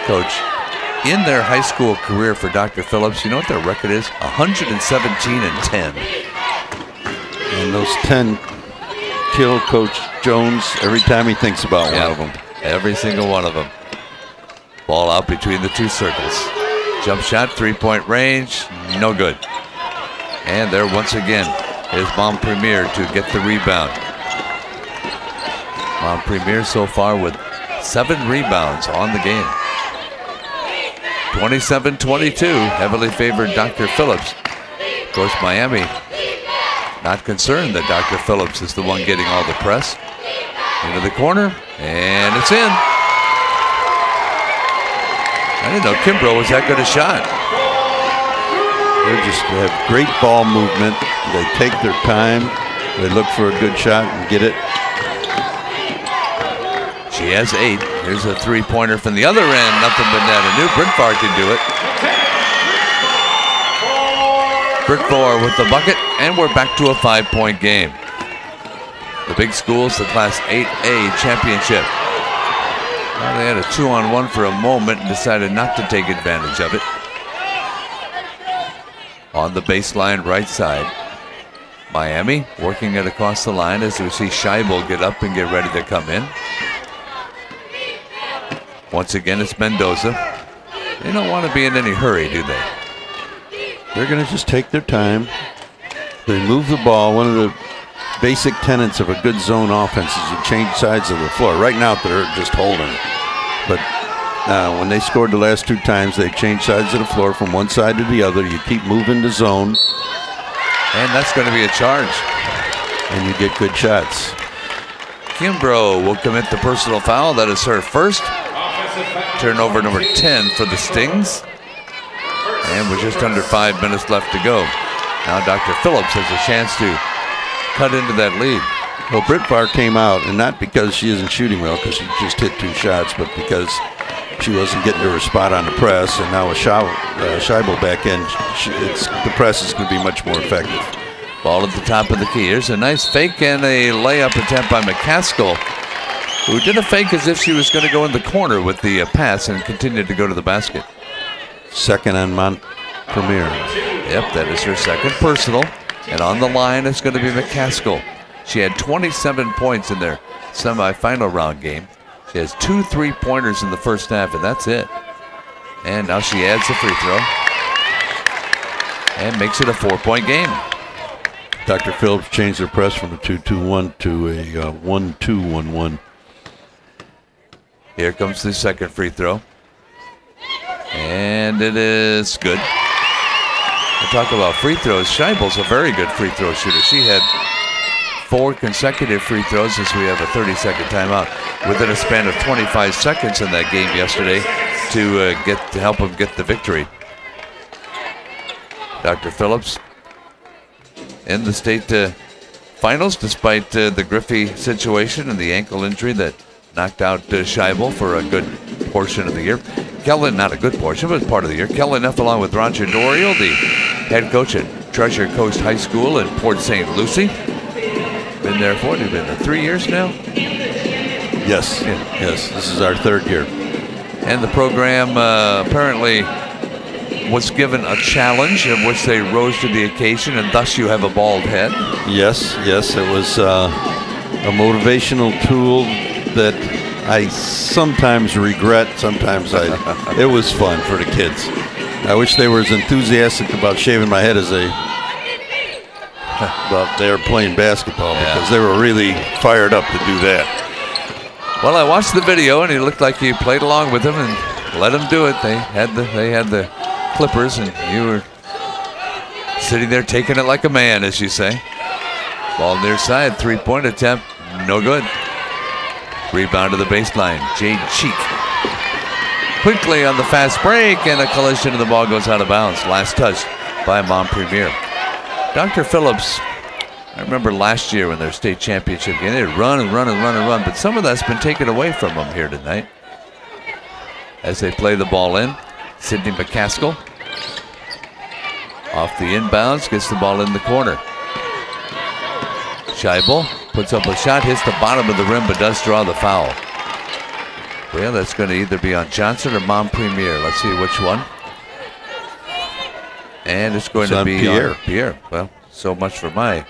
Coach, in their high school career for Dr. Phillips, you know what their record is? 117-10. And those 10 kill Coach Jones every time he thinks about one of them. Every single one of them. Ball out between the two circles. Jump shot, three-point range, no good. And there once again is Montpremier to get the rebound. Montpremier so far with 7 rebounds on the game. 27-22, heavily favored Dr. Phillips. Of course, Miami not concerned that Dr. Phillips is the one getting all the press. Into the corner, and it's in. I didn't know Kimbrough was that good a shot. They have great ball movement. They take their time. They look for a good shot and get it. She has 8. Here's a three-pointer from the other end. Nothing but net. I knew Brickbar could do it. Brickbar with the bucket, and we're back to a 5-point game. The big schools, the Class 8A championship. Well, they had a 2-on-1 for a moment and decided not to take advantage of it. On the baseline right side, Miami working it across the line as we see Scheibel get up and get ready to come in. Once again, it's Mendoza. They don't want to be in any hurry, do they? They're going to just take their time. They move the ball. One of the basic tenets of a good zone offense is you change sides of the floor. Right now, they're just holding it. But when they scored the last 2 times, they changed sides of the floor from one side to the other. You keep moving the zone. And that's going to be a charge. And you get good shots. Kimbrough will commit the personal foul. That is her first. Turnover number 10 for the Stings. And we're just under 5 minutes left to go. Now Dr. Phillips has a chance to cut into that lead. Well, Brickbar came out, and not because she isn't shooting well, because she just hit 2 shots, but because she wasn't getting to her spot on the press, and now with Scheibel back in, the press is going to be much more effective. Ball at the top of the key. Here's a nice fake and a layup attempt by McCaskill, who did a fake as if she was going to go in the corner with the pass and continued to go to the basket. Second on Montpremier. Yep, that is her second personal. And on the line, it's going to be McCaskill. She had 27 points in their semifinal round game. She has 2 3-pointers in the first half, and that's it. And now she adds a free throw and makes it a 4-point game. Dr. Phillips changed their press from a 2-2-1 to a 1-2-1-1. Here comes the second free throw. And it is good. We'll talk about free throws. Scheibel's a very good free throw shooter. She had 4 consecutive free throws as we have a 30-second timeout within a span of 25 seconds in that game yesterday to help them get the victory. Dr. Phillips in the state finals despite the Griffey situation and the ankle injury that knocked out Scheibel for a good portion of the year. Kellen, not a good portion, but part of the year. Kellen Neff along with Roger Doriel, the head coach at Treasure Coast High School in Port St. Lucie. Been there for, they've been there 3 years now? Yes, yes, this is our 3rd year. And the program apparently was given a challenge of which they rose to the occasion, and thus you have a bald head. Yes, it was a motivational tool that I sometimes regret, sometimes it was fun for the kids. I wish they were as enthusiastic about shaving my head as they were playing basketball, because they were really fired up to do that. Well, I watched the video, and he looked like he played along with them and let him do it. They had the clippers, and you were sitting there taking it like a man, as you say. Ball near side, 3-point attempt, no good. Rebound to the baseline, Jade Cheek. Quickly on the fast break, and a collision, and the ball goes out of bounds. Last touch by Montpremier. Dr. Phillips, I remember last year when their state championship game, they'd run, but some of that's been taken away from them here tonight. as they play the ball in. Sidney McCaskill off the inbounds, gets the ball in the corner. Scheibel puts up a shot, hits the bottom of the rim, but does draw the foul. Well, that's going to either be on Johnson or Montpremier. Let's see which one. And it's going to be Pierre. on Pierre. Well, so much for my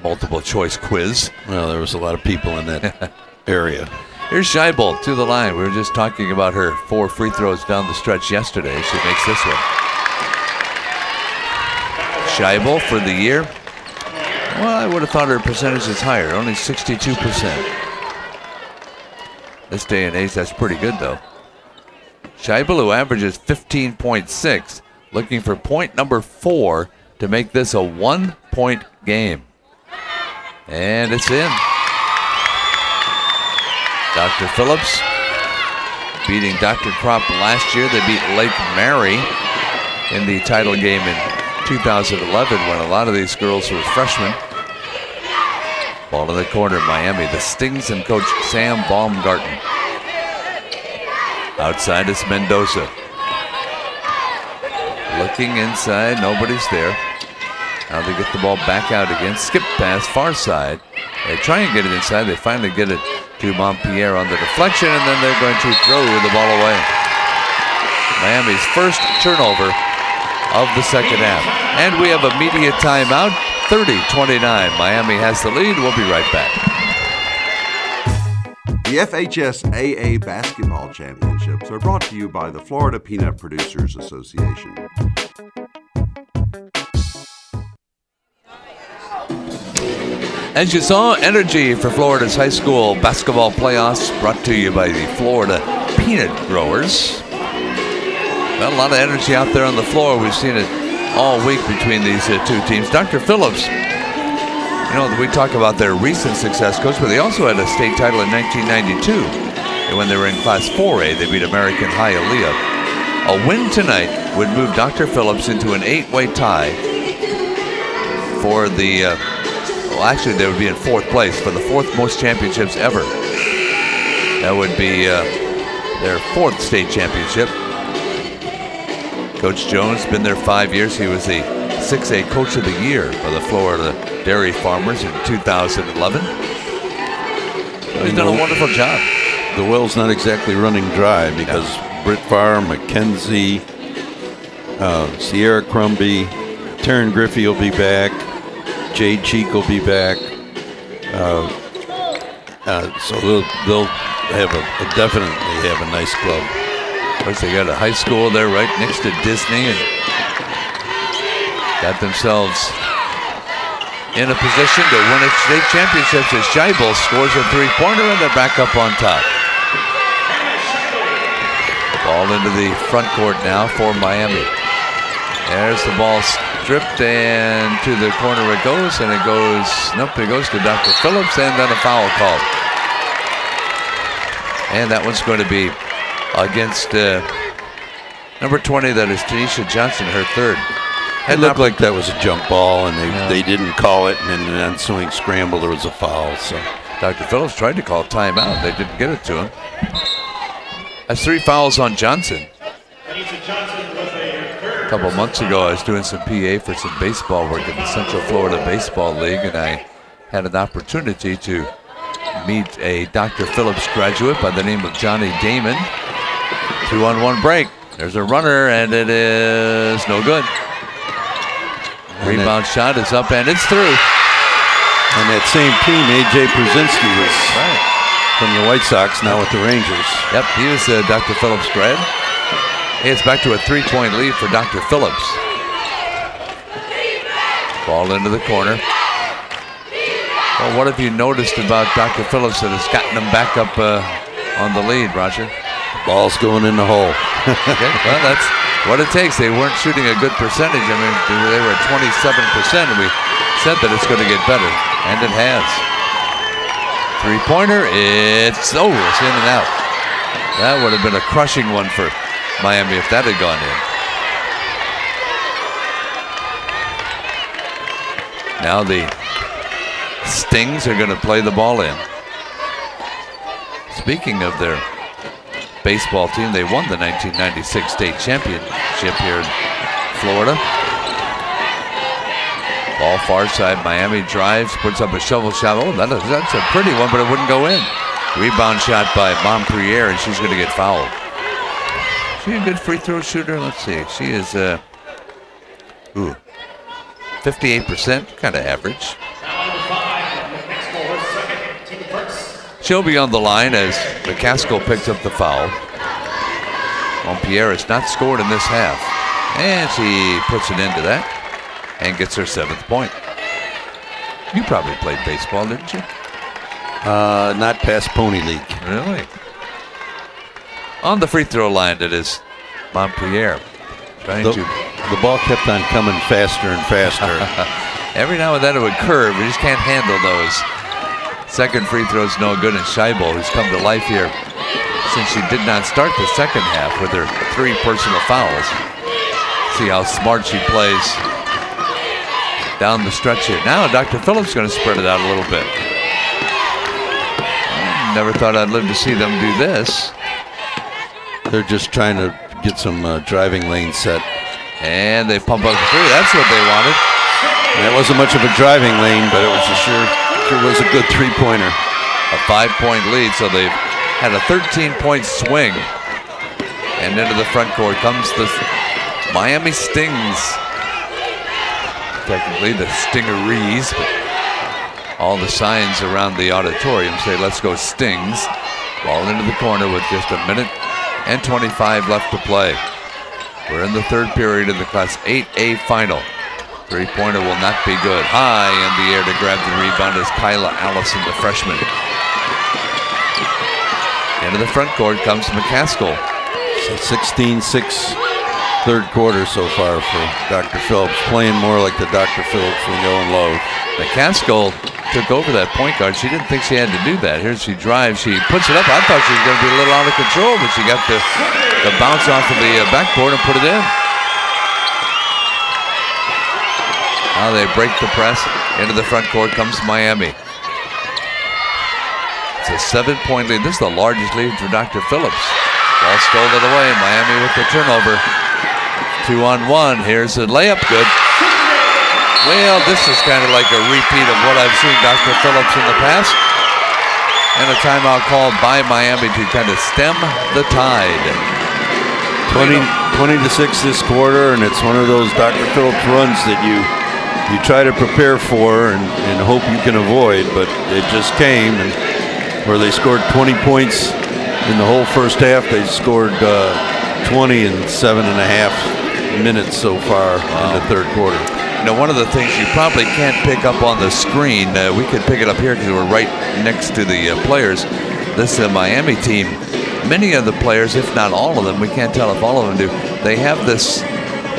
multiple choice quiz. Well, there was a lot of people in that area. Here's Scheibel to the line. We were just talking about her 4 free throws down the stretch yesterday. She makes this one. Scheibel for the year. Well, I would have thought her percentage is higher, only 62%. This day and age, that's pretty good, though. Scheibel, who averages 15.6, looking for point number 4 to make this a 1-point game. And it's in. Dr. Phillips beating Dr. Kropp last year. They beat Lake Mary in the title game in 2011 when a lot of these girls were freshmen. Ball in the corner, Miami. The Stings and coach Sam Baumgarten. Outside is Mendoza. Looking inside, nobody's there. Now they get the ball back out again. Skip pass, far side. They try and get it inside. They finally get it to Montpierre on the deflection, and then they're going to throw the ball away. Miami's first turnover of the second half. And we have a media timeout. 30-29. Miami has the lead. We'll be right back. The FHSAA Basketball Championships are brought to you by the Florida Peanut Producers Association. As you saw, energy for Florida's high school basketball playoffs brought to you by the Florida Peanut Growers. Well, a lot of energy out there on the floor. We've seen it all week between these two teams. Dr. Phillips, you know, we talk about their recent success, Coach, but they also had a state title in 1992. And when they were in Class 4A, they beat American Hialeah. A win tonight would move Dr. Phillips into an 8-way tie for the, well, actually, they would be in 4th place for the 4th most championships ever. That would be their 4th state championship. Coach Jones, been there 5 years. He was the 6A Coach of the Year for the Florida Dairy Farmers in 2011. So he's done a wonderful job. The well's not exactly running dry because Britt Farr, McKenzie, Sierra Crumby, Taryn Griffey will be back, Jade Cheek will be back. So they'll have definitely have a nice club. Of course, they got a high school there right next to Disney and got themselves in a position to win a state championship as Scheibel scores a 3-pointer and they're back up on top. Ball into the front court now for Miami. There's the ball stripped and to the corner it goes, and it goes to Dr. Phillips, and then a foul called. And that one's going to be against number 20, that is Tanisha Johnson, her 3rd. It looked like that was a jump ball, and they didn't call it, and in an ensuing scramble, there was a foul. So Dr. Phillips tried to call timeout. They didn't get it to him. That's 3 fouls on Johnson. A couple months ago, I was doing some PA for some baseball work in the Central Florida Baseball League, and I had an opportunity to meet a Dr. Phillips graduate by the name of Johnny Damon. 2-on-1 break. There's a runner, and it is no good. Rebound shot is up, and it's through. And that same team, A.J. Brzezinski, was from the White Sox, now with the Rangers. Yep, he was Dr. Phillips' grad. Hey, it's back to a 3-point lead for Dr. Phillips. Ball into the corner. Well, what have you noticed about Dr. Phillips that has gotten him back up on the lead, Roger? Ball's going in the hole. Okay, well, that's what it takes. They weren't shooting a good percentage. I mean, they were at 27%, and we said that it's going to get better, and it has. 3-pointer, it's in and out. That would have been a crushing one for Miami if that had gone in. Now the Stings are going to play the ball in. Speaking of their baseball team. They won the 1996 state championship here in Florida. Ball far side, Miami drives, puts up a shovel shot. Oh, that's a pretty one, but it wouldn't go in. Rebound shot by Montpriere, and she's going to get fouled. Is she a good free throw shooter? Let's see. She is 58%, kind of average. She'll be on the line as McCaskill picks up the foul. Montpriere has not scored in this half, and she puts it into that and gets her 7th point. You probably played baseball, didn't you? Not past Pony League. Really? On the free throw line, it is Montpriere. The ball kept on coming faster and faster. Every now and then it would curve. We just can't handle those. Second free throw is no good, and Scheibel, who's come to life here since she did not start the second half with her 3 personal fouls. See how smart she plays down the stretch here. Now Dr. Phillips is going to spread it out a little bit. Never thought I'd live to see them do this. They're just trying to get some driving lane set. And they pump up the 3. That's what they wanted. And that wasn't much of a driving lane, but it was sure was a good 3-pointer. A 5-point lead, so they've had a 13-point swing. And into the front court comes the Miami Stings. Technically the Stingerees, but all the signs around the auditorium say let's go Stings. Ball into the corner with just a minute and 25 left to play. We're in the 3rd period of the Class 8A final. 3-pointer will not be good. High in the air to grab the rebound is Kyla Allison, the freshman. Into the front court comes McCaskill. 16-6 3rd quarter so far for Dr. Phillips. Playing more like the Dr. Phillips we know and love. McCaskill took over that point guard. She didn't think she had to do that. Here she drives. She puts it up. I thought she was going to be a little out of control, but she got the bounce off of the backboard and put it in. Now they break the press. Into the front court comes Miami. It's a 7-point lead. This is the largest lead for Dr. Phillips. Ball stolen away. Miami with the turnover. 2-on-1. Here's a layup. Good. Well, this is kind of like a repeat of what I've seen Dr. Phillips in the past. And a timeout called by Miami to kind of stem the tide. 20-6 this quarter, and it's one of those Dr. Phillips runs that you try to prepare for and hope you can avoid, but it just came, and where they scored 20 points in the whole first half, they scored 20 in 7.5 minutes so far in the 3rd quarter. You know, one of the things you probably can't pick up on the screen, we could pick it up here because we're right next to the players. This Miami team, many of the players, if not all of them, we can't tell if all of them do, they have this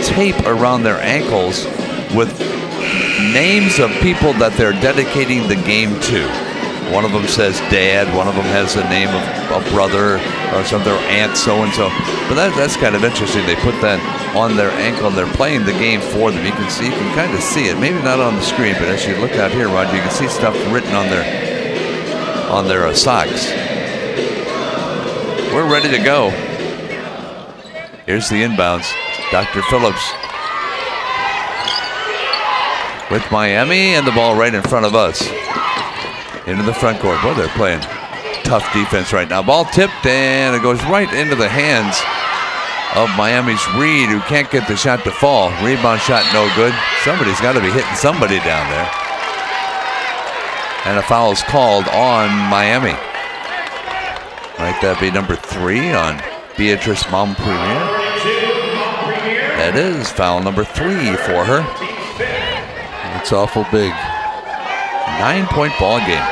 tape around their ankles with names of people that they're dedicating the game to. One of them says dad, one of them has a name of a brother or something, or aunt so-and-so. But that's kind of interesting. They put that on their ankle and they're playing the game for them. You can kind of see it. Maybe not on the screen, but as you look out here, Roger, you can see stuff written on their socks. We're ready to go. Here's the inbounds. Dr. Phillips with Miami, and the ball right in front of us. Into the front court. Boy, they're playing tough defense right now. Ball tipped, and it goes right into the hands of Miami's Reed, who can't get the shot to fall. Rebound shot no good. Somebody's got to be hitting somebody down there. And a foul is called on Miami. Might that be number 3 on Beatrice Montpriere? That is foul number 3 for her. It's awful big. 9-point ball game.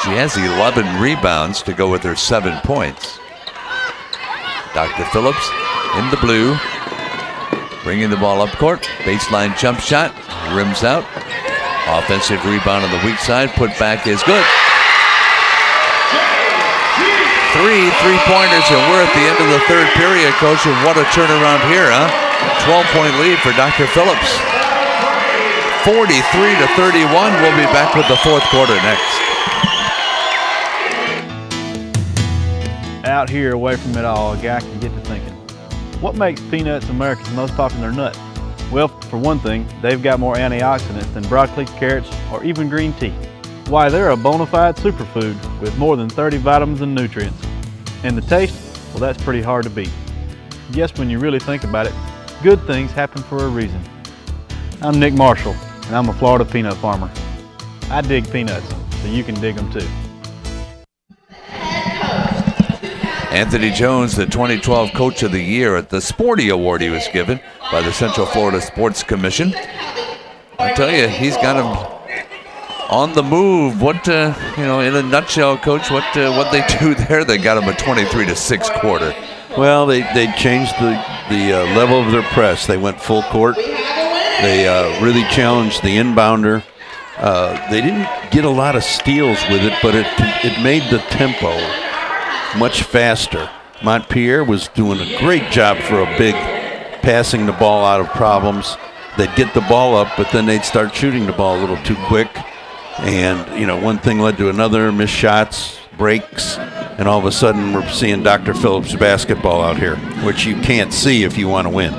She has 11 rebounds to go with her 7 points. Dr. Phillips in the blue, bringing the ball up court. Baseline jump shot, rims out. Offensive rebound on the weak side. Put back is good. 3 3-pointers, and we're at the end of the 3rd period, Coach. And what a turnaround here, huh? 12-point lead for Dr. Phillips. 43-31. We'll be back with the 4th quarter next. Out here, away from it all, a guy can get to thinking, what makes peanuts America's most popular nut? Well, for one thing, they've got more antioxidants than broccoli, carrots, or even green tea. Why, they're a bona fide superfood with more than 30 vitamins and nutrients. And the taste? Well, that's pretty hard to beat. Yes, when you really think about it, good things happen for a reason. I'm Nick Marshall, and I'm a Florida peanut farmer. I dig peanuts, so you can dig them too. Anthony Jones, the 2012 Coach of the Year at the Sporty Award he was given by the Central Florida Sports Commission. I tell you, he's got him on the move. What, in a nutshell, Coach, what they do there? They got him a 23-6 quarter. Well, they changed the level of their press. They went full court. They really challenged the inbounder. They didn't get a lot of steals with it, but it made the tempo much faster. Montpierre was doing a great job for a big, passing the ball out of problems. They'd get the ball up, but then they'd start shooting the ball a little too quick. And, one thing led to another, missed shots, breaks, and all of a sudden we're seeing Dr. Phillips basketball out here, which you can't see if you want to win.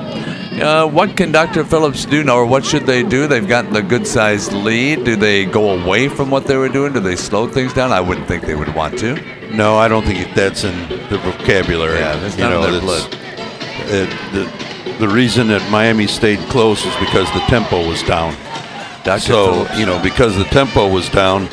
What can Dr. Phillips do now, or what should they do? They've gotten a good-sized lead. Do they go away from what they were doing? Do they slow things down? I wouldn't think they would want to. No, I don't think that's in the vocabulary. Yeah, that's not in their blood. The reason that Miami stayed close is because the tempo was down. So, because the tempo was down,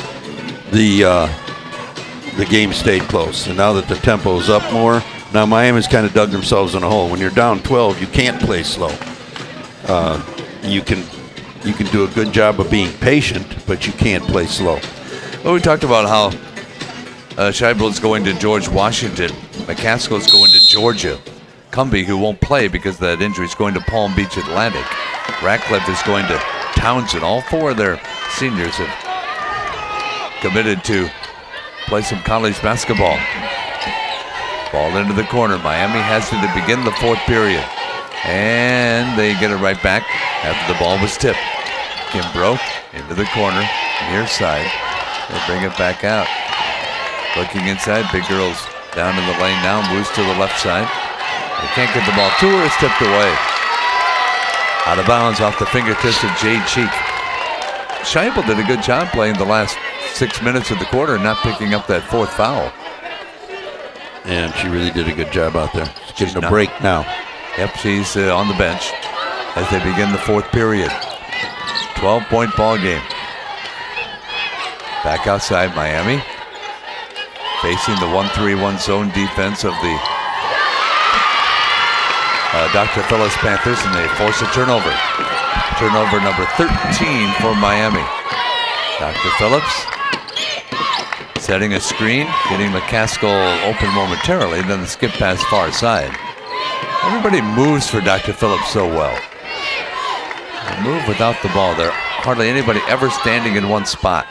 the game stayed close. And now that the tempo is up more, now Miami's kind of dug themselves in a hole. When you're down 12, you can't play slow. You can do a good job of being patient, but you can't play slow. Well, we talked about how Scheibel's going to George Washington. McCaskill's going to Georgia. Cumbie, who won't play because of that injury, is going to Palm Beach Atlantic. Ratcliffe is going to Townsend. All four of their seniors have committed to play some college basketball. Ball into the corner. Miami has it to begin the fourth period. And they get it right back after the ball was tipped. Kimbrough into the corner, near side. They'll bring it back out. Looking inside, big girls down in the lane now, moves to the left side. They can't get the ball to her, it's tipped away. Out of bounds off the fingertips of Jade Cheek. Scheibel did a good job playing the last 6 minutes of the quarter and not picking up that fourth foul. And she really did a good job out there. She's getting a break now. Yep, she's on the bench as they begin the fourth period. 12-point ball game. Back outside Miami. Facing the 1-3-1 zone defense of the Dr. Phillips Panthers, and they force a turnover. Turnover number 13 for Miami. Dr. Phillips setting a screen, getting McCaskill open momentarily, then the skip pass far side. Everybody moves for Dr. Phillips so well. They move without the ball. There hardly anybody ever standing in one spot.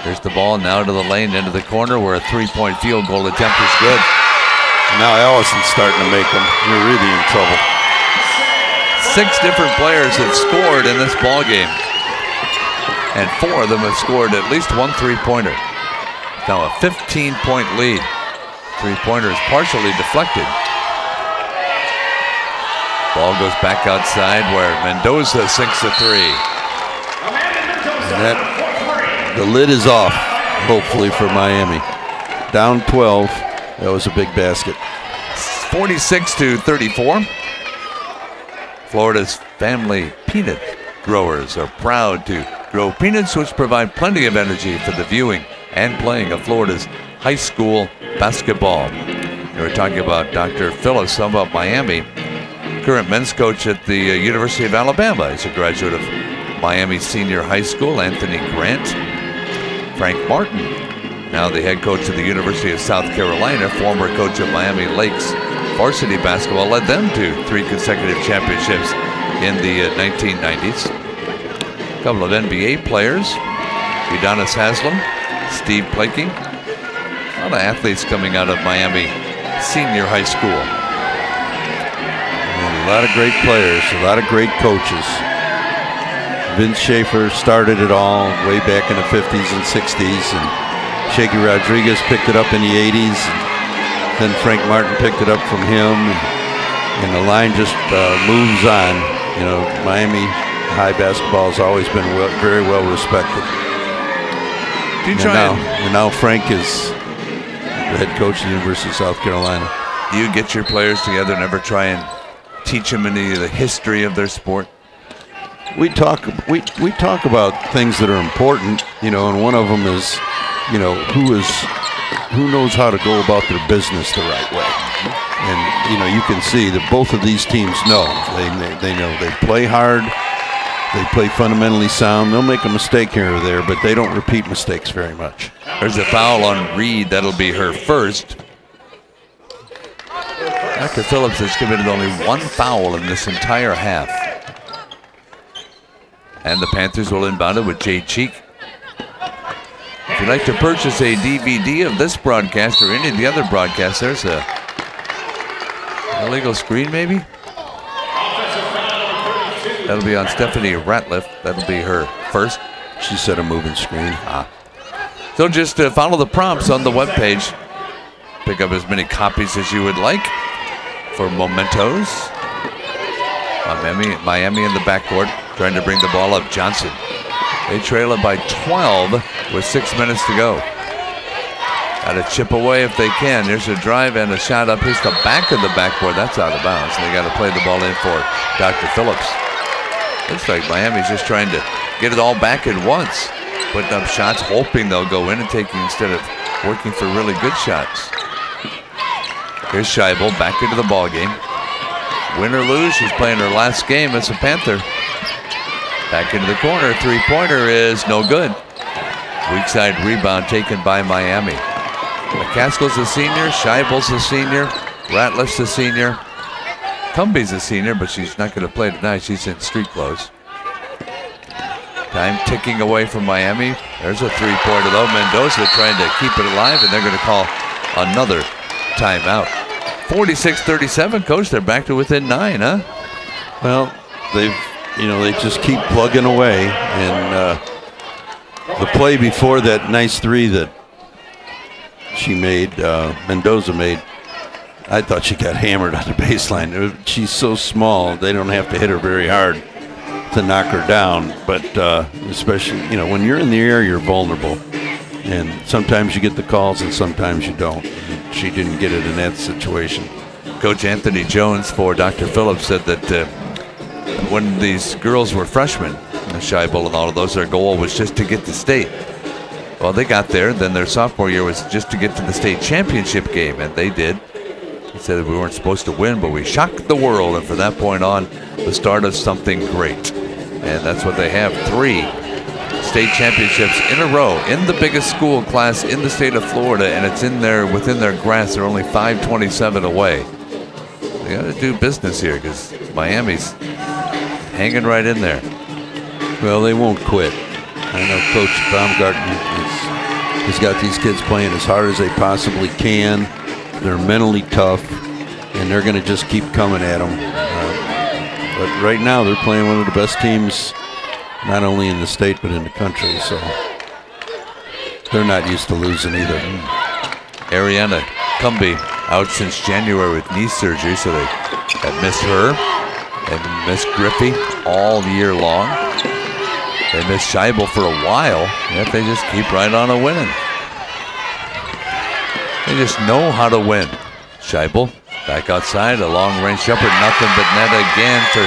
Here's the ball now to the lane, into the corner where a three-point field goal attempt is good. Now Allison's starting to make them. You're really in trouble. 6 different players have scored in this ball game, and 4 of them have scored at least one three-pointer. Now a 15-point lead. Three-pointer is partially deflected. Ball goes back outside where Mendoza sinks a three. And the lid is off, hopefully, for Miami. Down 12. That was a big basket. 46-34. Florida's family peanut growers are proud to grow peanuts, which provide plenty of energy for the viewing and playing of Florida's high school basketball. We were talking about Dr. Phillips, how about Miami? Current men's coach at the University of Alabama. He's a graduate of Miami Senior High School. Anthony Grant. Frank Martin, now the head coach of the University of South Carolina, former coach of Miami Lakes varsity basketball, led them to 3 consecutive championships in the 1990s. A couple of NBA players, Udonis Haslem, Steve Plaking. A lot of athletes coming out of Miami Senior High School. And a lot of great players, a lot of great coaches. Vince Schaefer started it all way back in the 50s and 60s, and Shaky Rodriguez picked it up in the 80s. then Frank Martin picked it up from him, and the line just moves on. You know, Miami high basketball has always been very well respected. And now Frank is the head coach of the University of South Carolina. Do you get your players together and ever try and teach them any of the history of their sport? We talk about things that are important, you know, and one of them is, you know, who knows how to go about their business the right way. And, you know, you can see that both of these teams know. They know they play hard. They play fundamentally sound. They'll make a mistake here or there, but they don't repeat mistakes very much. There's a foul on Reed. That'll be her first. Dr. Phillips has committed only one foul in this entire half. And the Panthers will inbound it with Jay Cheek. If you'd like to purchase a DVD of this broadcast or any of the other broadcasts, there's a illegal screen maybe? That'll be on Stephanie Ratliff. That'll be her first. She said a moving screen. So just follow the prompts on the webpage. Pick up as many copies as you would like for mementos. Miami in the backcourt trying to bring the ball up. Johnson. They trail it by 12 with 6 minutes to go. Got to chip away if they can. There's a drive and a shot up. Here's the back of the backboard. That's out of bounds. And they got to play the ball in for Dr. Phillips. Looks like Miami's just trying to get it all back at once. Putting up shots, hoping they'll go in and taking instead of working for really good shots. Here's Scheibel back into the ball game. Win or lose, she's playing her last game as a Panther. Back into the corner, three-pointer is no good. Weak side rebound taken by Miami. McCaskill's a senior, Scheibel's a senior, Ratliff's a senior. Cumby's a senior, but she's not going to play tonight. She's in street clothes. Time ticking away from Miami. There's a three-pointer though. Mendoza trying to keep it alive, and they're going to call another timeout. 46-37, Coach. They're back to within 9, huh? Well, they just keep plugging away, and the play before that nice three that she made, Mendoza made, I thought she got hammered on the baseline. She's so small, they don't have to hit her very hard to knock her down. But especially, you know, when you're in the air, you're vulnerable. And sometimes you get the calls and sometimes you don't. She didn't get it in that situation. Coach Anthony Jones for Dr. Phillips said that when these girls were freshmen, Scheibel and all of those, their goal was just to get to state. Well, they got there. Then their sophomore year was just to get to the state championship game, and they did. He said we weren't supposed to win, but we shocked the world, and from that point on, the start of something great. And that's what they have, 3 state championships in a row in the biggest school class in the state of Florida, and it's within their grasp. They're only 5:27 away. They got to do business here because Miami's hanging right in there. Well, they won't quit. I know Coach Baumgarten has got these kids playing as hard as they possibly can. They're mentally tough, and they're going to just keep coming at them. But right now, they're playing one of the best teams, not only in the state but in the country. So they're not used to losing either. Ariana Cumby out since January with knee surgery, so they have missed her and missed Griffey all year long. They missed Scheibel for a while, yet they just keep right on winning. They just know how to win. Scheibel back outside, a long-range jumper, nothing but net again for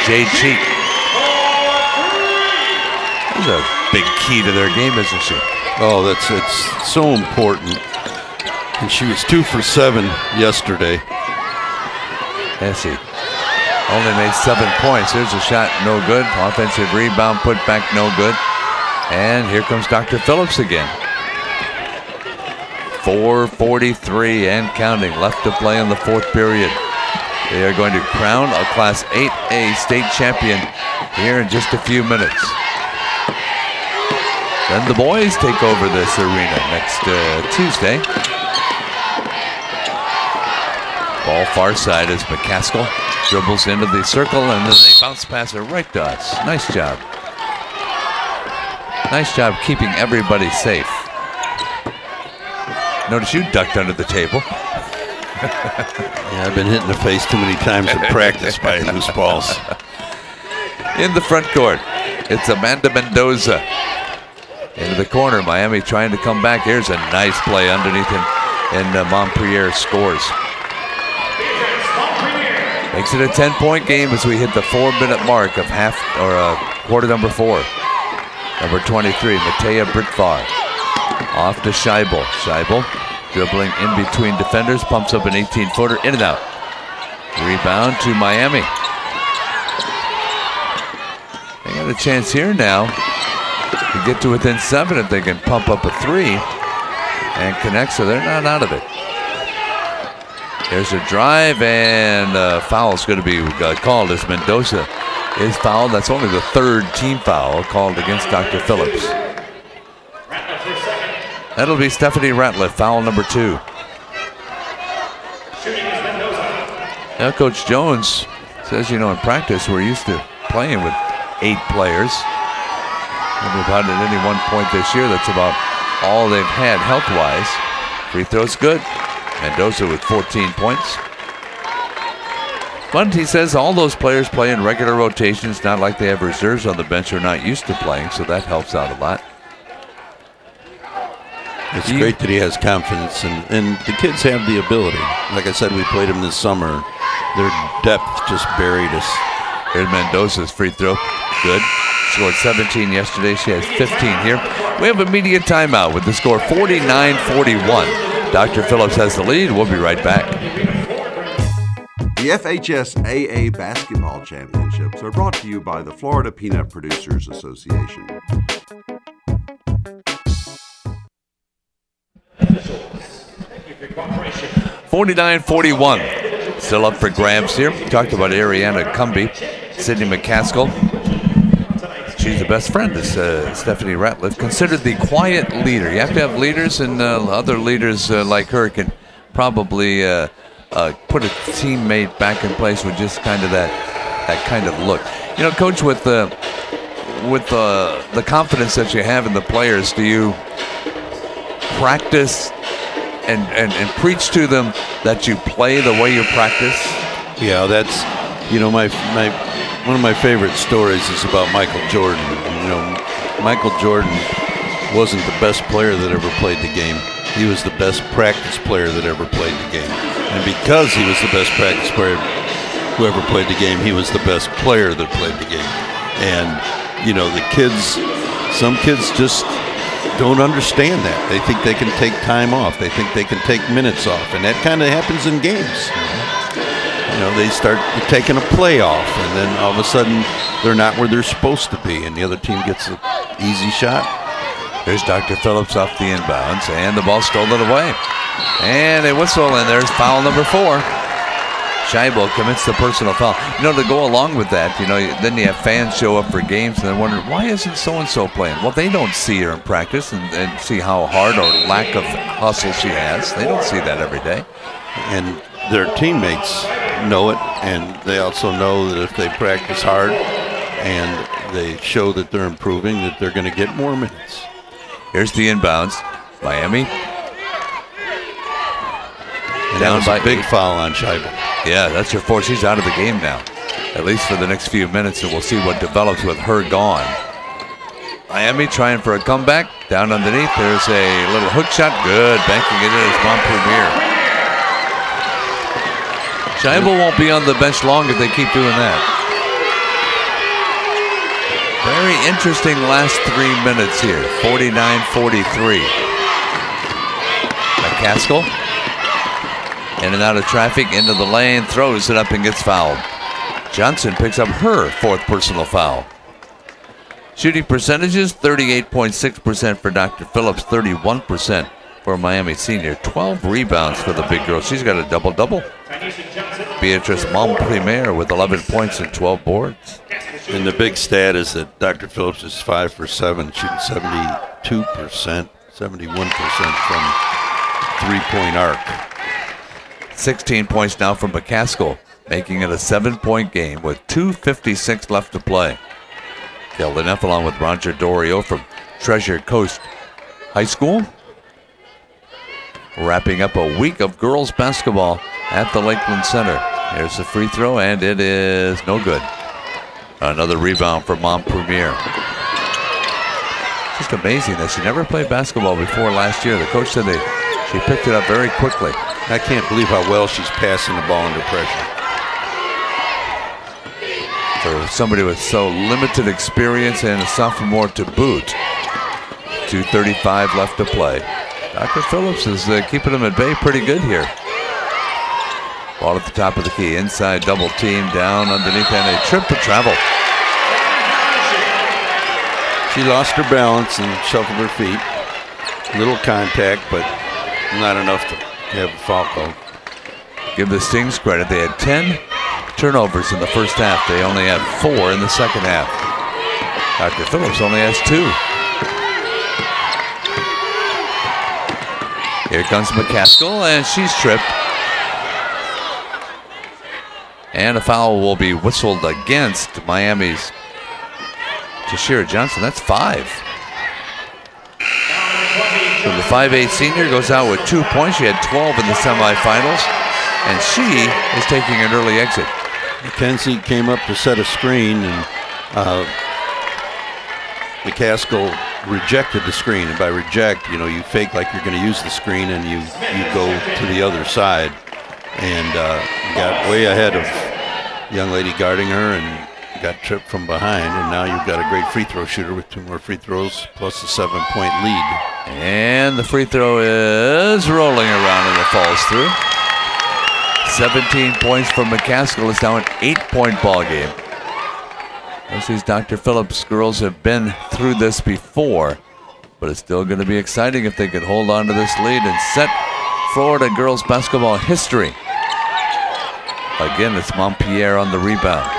Jay Cheek. This is a big key to their game, isn't she? Oh, it's so important. And she was 2 for 7 yesterday. Yes, she only made 7 points. Here's a shot, no good. Offensive rebound, put back, no good. And here comes Dr. Phillips again. 4:43 and counting left to play in the 4th period. They are going to crown a Class 8A state champion here in just a few minutes. Then the boys take over this arena next Tuesday. Ball far side as McCaskill dribbles into the circle, and then they bounce pass it right to us. Nice job. Nice job keeping everybody safe. Notice you ducked under the table. Yeah, I've been hit in the face too many times in practice by loose balls. In the front court, it's Amanda Mendoza. Into the corner, Miami trying to come back. Here's a nice play underneath him, and Montpelier scores. Makes it a 10-point game as we hit the 4-minute mark of quarter number 4. Number 23, Matea Britvar. Off to Scheibel. Scheibel dribbling in between defenders, pumps up an 18-footer, in and out. Rebound to Miami. They got a chance here now to get to within 7 if they can pump up a 3 and connect, so they're not out of it. There's a drive, and a foul is going to be called as Mendoza is fouled. That's only the 3rd team foul called against Dr. Phillips. That'll be Stephanie Ratliff, foul number 2. Now Coach Jones says, in practice we're used to playing with 8 players. Maybe about at any one point this year, that's about all they've had health-wise. Free throw's good. Mendoza with 14 points. But he says all those players play in regular rotations, not like they have reserves on the bench or not used to playing, so that helps out a lot. It's great that he has confidence, and the kids have the ability. Like I said, we played them this summer. Their depth just buried us. Here's Mendoza's free throw. Good. Scored 17 yesterday. She has 15 here. We have a media timeout with the score 49-41. Dr. Phillips has the lead. We'll be right back. The FHSAA Basketball Championships are brought to you by the Florida Peanut Producers Association. 49-41. Still up for grabs here. Talked about Ariana Cumby, Sydney McCaskill. She's the best friend, is Stephanie Ratliff. Considered the quiet leader. You have to have leaders, and other leaders like her can probably put a teammate back in place with just kind of that kind of look. Coach, with the confidence that you have in the players, do you practice and preach to them that you play the way you practice? Yeah, that's one of my favorite stories is about Michael Jordan. Michael Jordan wasn't the best player that ever played the game. He was the best practice player that ever played the game. And because he was the best practice player who ever played the game, he was the best player that played the game. And, the kids, some kids just don't understand that. They think they can take time off. They think they can take minutes off. And that kind of happens in games. They start taking a play off, and then all of a sudden they're not where they're supposed to be, and the other team gets an easy shot. There's Dr. Phillips off the inbounds, and the ball stolen away. And a whistle, and there's foul number 4. Scheibel commits the personal foul. To go along with that, then you have fans show up for games and they're wondering, why isn't so-and-so playing? Well, they don't see her in practice and see how hard or lack of hustle she has. They don't see that every day. And their teammates know it, and they also know that if they practice hard and they show that they're improving, that they're going to get more minutes. Here's the inbounds. Miami. And down by a big foul on Scheibel. Yeah, that's your 4th. She's out of the game now, at least for the next few minutes, and we'll see what develops with her gone. Miami trying for a comeback. Down underneath, there's a little hook shot. Good, banking it in as Montpelier. Scheibel won't be on the bench long if they keep doing that. Very interesting last 3 minutes here. 49-43. McCaskill. In and out of traffic, into the lane, throws it up and gets fouled. Johnson picks up her 4th personal foul. Shooting percentages, 38.6% for Dr. Phillips, 31% for Miami senior. 12 rebounds for the big girl. She's got a double-double. Beatrice Montpelier with 11 points and 12 boards. And the big stat is that Dr. Phillips is 5 for 7, shooting 72%, 71% from three-point arc. 16 points now from McCaskill, making it a 7-point game with 2:56 left to play. Dale Neff along with Roger Dorio from Treasure Coast High School. wrapping up a week of girls basketball at the Lakeland Center. Here's the free throw, and it is no good. Another rebound for Montpremier. Just amazing that she never played basketball before last year. The coach said she picked it up very quickly. I can't believe how well she's passing the ball under pressure. For somebody with so limited experience and a sophomore to boot. 2:35 left to play. Dr. Phillips is keeping them at bay pretty good here. Ball at the top of the key. Inside double team down underneath and a trip to travel. She lost her balance and shuffled her feet. Little contact, but not enough to have a foul call. Give the Stings credit. They had 10 turnovers in the first half. They only had 4 in the second half. Dr. Phillips only has 2. Here comes McCaskill, and she's tripped. And a foul will be whistled against Miami's Tashira Johnson. That's 5. So the 5'8" senior goes out with 2 points. She had 12 in the semifinals, and she is taking an early exit. McKenzie came up to set a screen, and McCaskill rejected the screen. And by reject, you fake like you're going to use the screen, and you go to the other side. And got way ahead of the young lady guarding her and got tripped from behind. And now you've got a great free throw shooter with 2 more free throws plus a 7-point lead. And the free throw is rolling around and it falls through. 17 points from McCaskill. It's now an 8-point ball game. These Dr. Phillips girls have been through this before, but it's still going to be exciting if they can hold on to this lead and set Florida girls basketball history. Again, it's Montpelier on the rebound.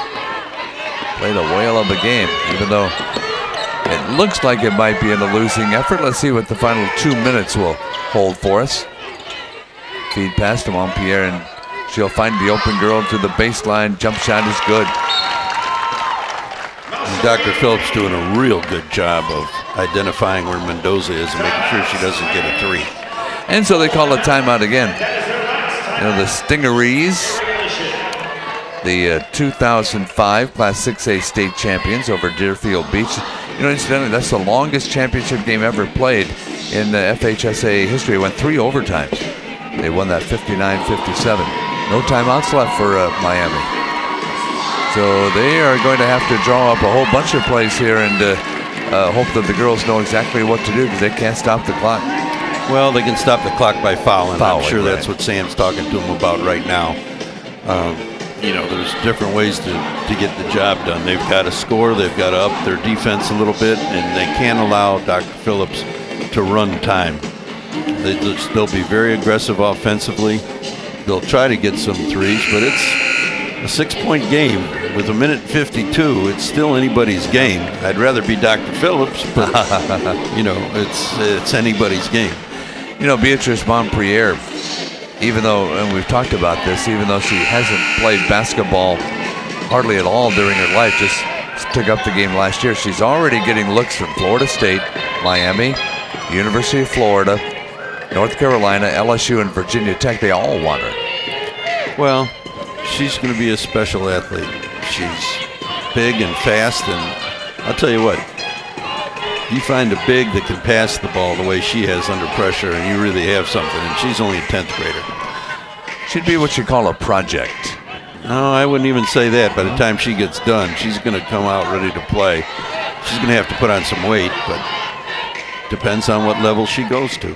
Played a whale of a game, even though it looks like it might be in a losing effort. Let's see what the final 2 minutes will hold for us. Feed pass to Montpelier, and she'll find the open girl to the baseline. Jump shot is good. And Dr. Phillips doing a real good job of identifying where Mendoza is and making sure she doesn't get a 3. And so they call a timeout again. The Stingerees, the 2005 Class 6A state champions over Deerfield Beach. Incidentally, that's the longest championship game ever played in the FHSAA history. It went 3 overtimes. They won that 59-57. No timeouts left for Miami. So they are going to have to draw up a whole bunch of plays here and hope that the girls know exactly what to do because they can't stop the clock. Well, they can stop the clock by fouling. I'm sure right. That's what Sam's talking to them about right now. There's different ways to get the job done. They've got to score. They've got to up their defense a little bit, and they can't allow Dr. Phillips to run time. They'll be very aggressive offensively. They'll try to get some threes, but it's a 6-point game. With 1:52, it's still anybody's game. I'd rather be Dr. Phillips, but, it's anybody's game. Beatrice Montpelier, even though, and we've talked about this, even though she hasn't played basketball hardly at all during her life, just took up the game last year. She's already getting looks from Florida State, Miami, University of Florida, North Carolina, LSU, and Virginia Tech. They all want her. Well, she's going to be a special athlete. She's big and fast, and I'll tell you what, you find a big that can pass the ball the way she has under pressure, and you really have something, and she's only a 10th grader. She'd be what you call a project. No, I wouldn't even say that. By the time she gets done, she's going to come out ready to play. She's going to have to put on some weight, but depends on what level she goes to.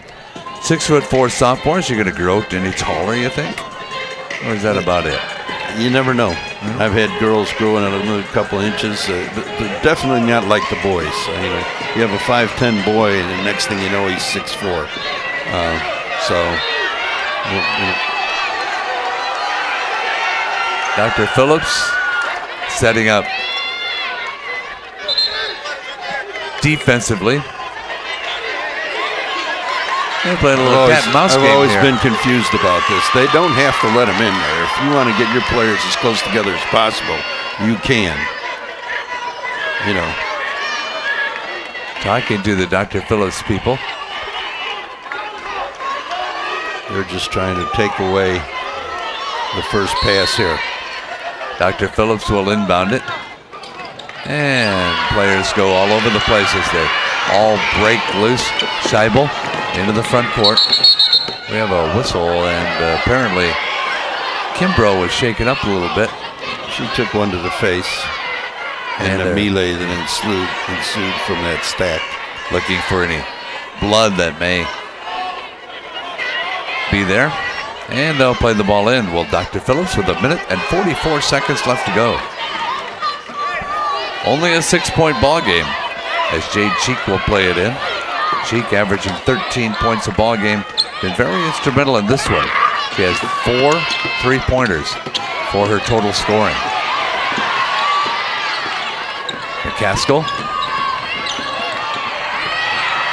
6'4" sophomore. Is she going to grow any taller, you think? Or is that about it? You never know. I've had girls growing another couple inches. They're definitely not like the boys. You have a 5'10" boy, and the next thing you know, he's 6'4". Dr. Phillips setting up defensively. They're playing a little cat and mouse game. I've always here. been confused about this. They don't have to let them in there. If you want to get your players as close together as possible, you can. Talking to the Dr. Phillips people. They're just trying to take away the first pass here. Dr. Phillips will inbound it. And players go all over the place as they all break loose. Scheibel into the front court. We have a whistle, and apparently Kimbrough was shaken up a little bit. She took one to the face, and a melee that ensued from that stack. Looking for any blood that may be there. And they'll play the ball in. Well, Dr. Phillips with 1 minute and 44 seconds left to go. Only a 6-point ball game as Jade Cheek will play it in. Cheek averaging 13 points a ball game. Been very instrumental in this one. She has 4 3-pointers for her total scoring. McCaskill.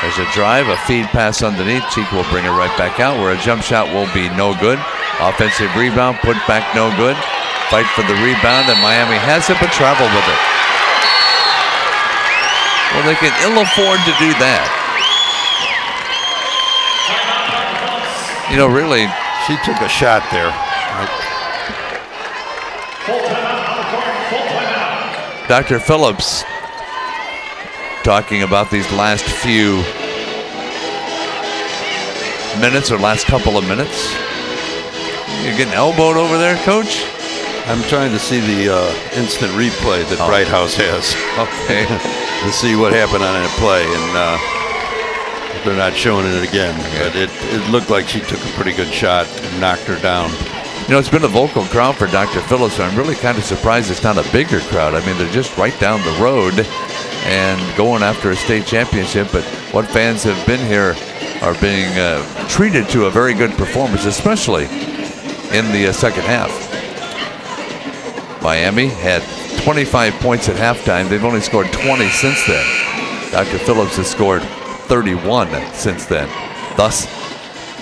There's a drive, a feed pass underneath. Cheek will bring it right back out where a jump shot will be no good. Offensive rebound, put back no good. Fight for the rebound, and Miami has it, but travel with it. Well, they can ill afford to do that. You know, really, she took a shot there. Dr. Phillips talking about these last few minutes or last couple of minutes. You're getting elbowed over there, Coach? I'm trying to see the instant replay that Bright House has. Okay. To see what happened on that play, and they're not showing it again. But it looked like she took a pretty good shot and knocked her down. You know, it's been a vocal crowd for Dr. Phillips, so I'm really kind of surprised it's not a bigger crowd. I mean, they're just right down the road and going after a state championship, but what fans have been here are being treated to a very good performance, especially in the second half. Miami had 25 points at halftime. They've only scored 20 since then. Dr. Phillips has scored 31 since then. Thus,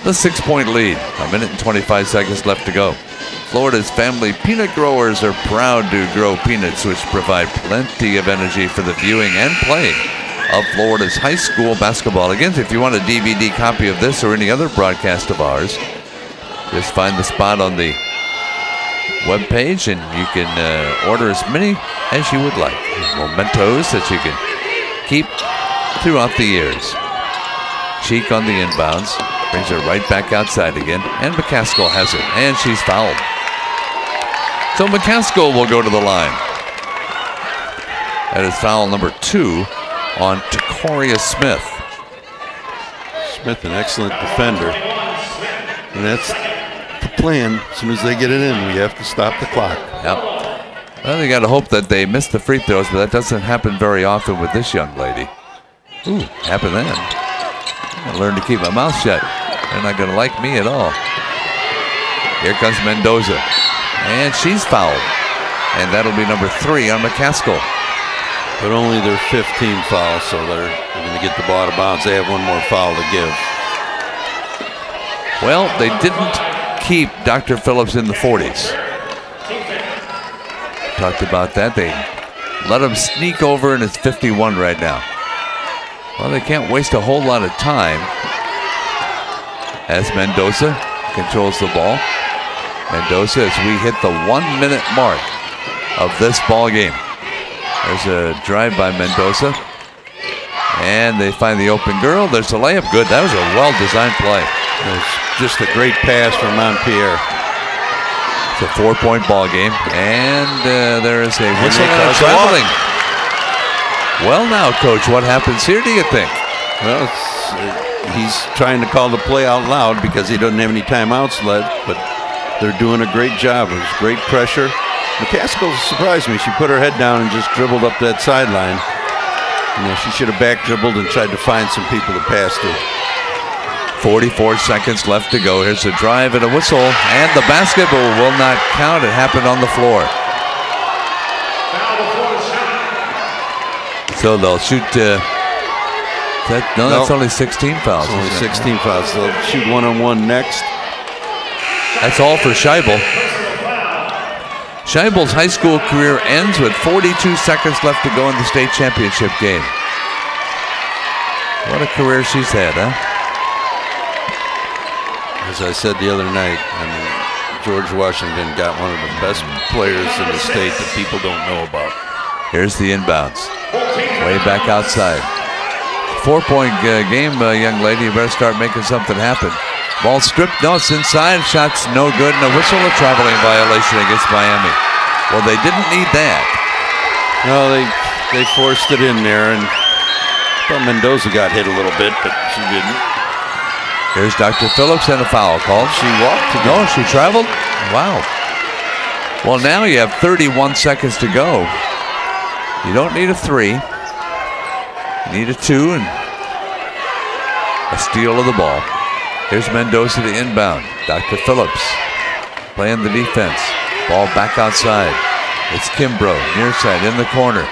the 6-point lead. 1 minute and 25 seconds left to go. Florida's family peanut growers are proud to grow peanuts, which provide plenty of energy for the viewing and playing of Florida's high school basketball. Again, if you want a DVD copy of this or any other broadcast of ours, just find the spot on the webpage and you can order as many as you would like. Mementos that you can keep throughout the years. Cheek on the inbounds. Brings her right back outside again. And McCaskill has it. And she's fouled. So McCaskill will go to the line. That is foul number 2 on Tacoria Smith. Smith, an excellent defender. And that's the plan. As soon as they get it in, we have to stop the clock. Yep. Well, they got to hope that they miss the free throws, but that doesn't happen very often with this young lady. Ooh, happened then. I learned to keep my mouth shut. They're not going to like me at all. Here comes Mendoza. And she's fouled. And that'll be number 3 on McCaskill. But only their 15 fouls, so they're going to get the ball out of bounds. They have one more foul to give. Well, they didn't keep Dr. Phillips in the 40s. Talked about that. They let him sneak over, and it's 51 right now. Well, they can't waste a whole lot of time as Mendoza controls the ball. Mendoza, as we hit the 1-minute mark of this ball game. There's a drive by Mendoza. And they find the open girl. There's a layup. Good. That was a well-designed play. It was just a great pass from Montpierre. It's a 4-point ball game. And there is a whistle and a traveling. Well now, Coach, what happens here, do you think? Well, he's trying to call the play out loud because he doesn't have any timeouts left, but they're doing a great job. It was great pressure. McCaskill surprised me. She put her head down and just dribbled up that sideline. You know, she should have back dribbled and tried to find some people to pass to. 44 seconds left to go. Here's a drive and a whistle, and the basketball will not count. It happened on the floor. So they'll shoot. That's only 16 fouls. Only 16 fouls. They'll shoot 1-on-1 next. That's all for Scheibel. Scheibel's high school career ends with 42 seconds left to go in the state championship game. What a career she's had, huh? as I said the other night, I mean, George Washington got one of the best players in the state that people don't know about. Here's the inbounds. Way back outside. 4-point game, young lady. You better start making something happen. Ball stripped. No, it's inside. Shot's no good. And a whistle, a traveling violation against Miami. Well, they didn't need that. No, they forced it in there, and well, Mendoza got hit a little bit, but she didn't. Here's Dr. Phillips and a foul called. She walked again. No, she traveled. Wow. Well, now you have 31 seconds to go. You don't need a 3. You need a 2 and a steal of the ball. Here's Mendoza to inbound. Dr. Phillips playing the defense. Ball back outside. It's Kimbrough, near side, in the corner.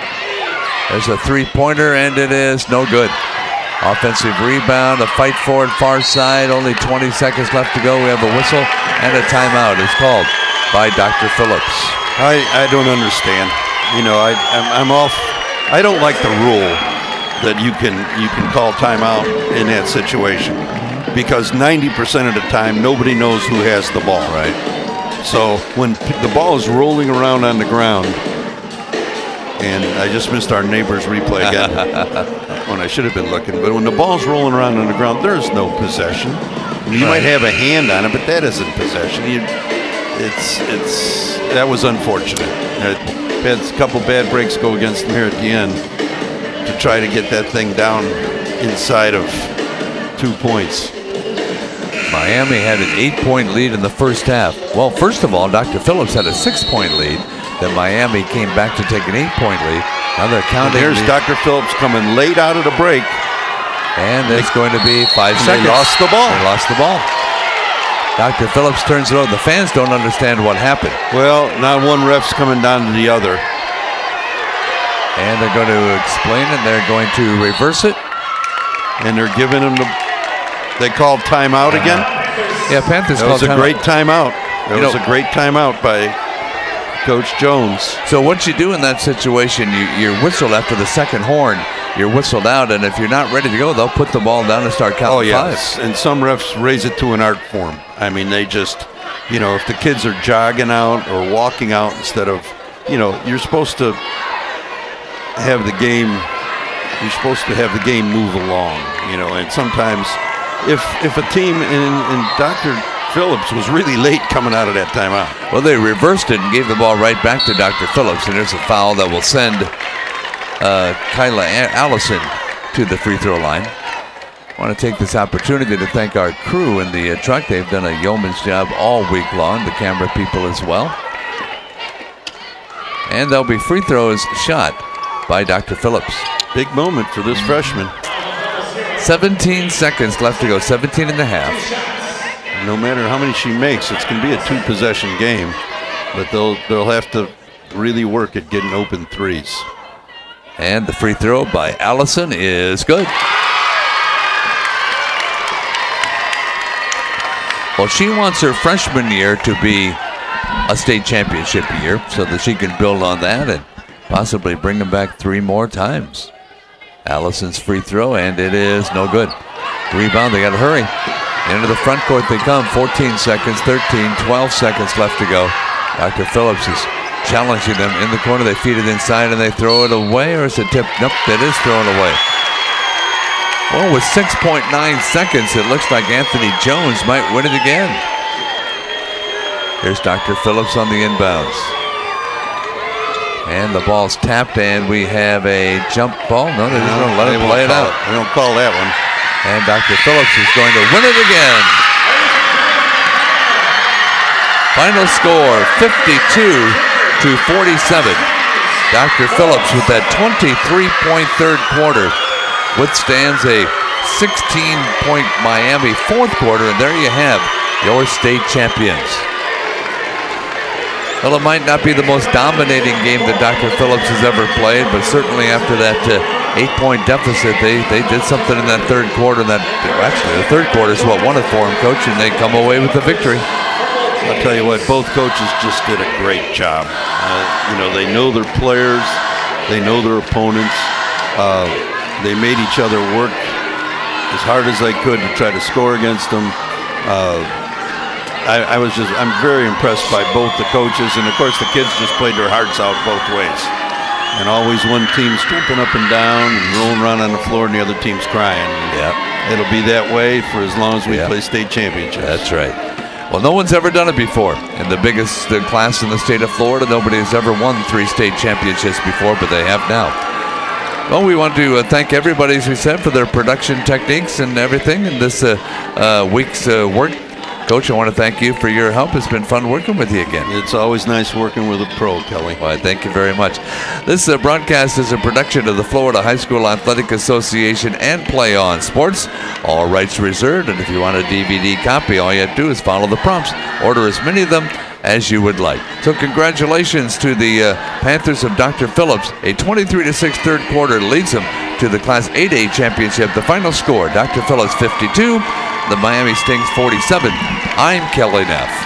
There's a 3-pointer, and it is no good. Offensive rebound, a fight for it, far side. Only 20 seconds left to go. We have a whistle, and a timeout is called by Dr. Phillips. I don't understand. You know, I'm off. I don't like the rule that you can call timeout in that situation, because 90% of the time nobody knows who has the ball. Right. So when the ball is rolling around on the ground, and I just missed our neighbor's replay again when I should have been looking, but when the ball's rolling around on the ground, there's no possession. You might have a hand on it, but that isn't possession. That was unfortunate. Had a couple bad breaks go against them here at the end to try to get that thing down inside of 2 points. Miami had an 8-point lead in the first half. Well, first of all, Dr. Phillips had a 6-point lead. Then Miami came back to take an 8-point lead. Now they're counting. There's Dr. Phillips coming late out of the break. And it's going to be 5 seconds. They lost the ball. They lost the ball. Dr. Phillips turns it over. The fans don't understand what happened. Well, now one ref's coming down to the other. And they're going to explain it. They're going to reverse it. And they're giving them they called timeout again? Yeah, Panthers called timeout. That was a great timeout. That was a great timeout by Coach Jones. So what you do in that situation, you're whistled after the second horn. You're whistled out, and if you're not ready to go, they'll put the ball down and start counting fives. And some refs raise it to an art form. I mean, they just, you know, if the kids are jogging out or walking out instead of, you know, you're supposed to have the game. You're supposed to have the game move along, you know. And sometimes, if a team and Dr. Phillips was really late coming out of that timeout. Well, they reversed it and gave the ball right back to Dr. Phillips, and there's a foul that will send Kyla Allison to the free throw line. I want to take this opportunity to thank our crew in the truck. They've done a yeoman's job all week long, the camera people as well. And there'll be free throws shot by Dr. Phillips. Big moment for this freshman. 17 seconds left to go, 17 and a half. No matter how many she makes, it's going to be a 2-possession game, but they'll have to really work at getting open threes. And the free throw by Allison is good. Well, she wants her freshman year to be a state championship year so that she can build on that and possibly bring them back 3 more times. Allison's free throw, and it is no good. Rebound, they got to hurry. Into the front court they come. 14 seconds, 13, 12 seconds left to go. Dr. Phillips is challenging them in the corner. They feed it inside and they throw it away, or is it tipped? Nope, that is thrown away. Well, with 6.9 seconds, it looks like Anthony Jones might win it again. Here's Dr. Phillips on the inbounds. And the ball's tapped, and we have a jump ball. No, they're just going to let him play it out. They don't call that one. And Dr. Phillips is going to win it again. Final score, 52-47. Dr. Phillips with that 23-point third quarter withstands a 16-point Miami fourth quarter, and there you have your state champions. Well, it might not be the most dominating game that Dr. Phillips has ever played, but certainly after that 8-point deficit, they did something in that third quarter. Actually, the third quarter is what won it for him, Coach, and they come away with the victory. I'll tell you what, both coaches just did a great job. You know, they know their players, they know their opponents. They made each other work as hard as they could to try to score against them. I'm very impressed by both the coaches, and of course the kids just played their hearts out both ways. And always one team's jumping up and down and rolling around on the floor, and the other team's crying. Yeah, it'll be that way for as long as we play state championships. That's right. Well, no one's ever done it before. In the biggest class in the state of Florida, nobody has ever won 3 state championships before, but they have now. Well, we want to thank everybody, as we said, for their production techniques and everything in this week's work. Coach, I want to thank you for your help. It's been fun working with you again. It's always nice working with a pro, Kelly. Well, thank you very much. This broadcast is a production of the Florida High School Athletic Association and Play On Sports. All rights reserved, and if you want a DVD copy, all you have to do is follow the prompts. Order as many of them as you would like. So congratulations to the Panthers of Dr. Phillips. A 23-6 third quarter leads them to the Class 8A championship. The final score, Dr. Phillips 52, the Miami Stings 47. I'm Kelly Neff.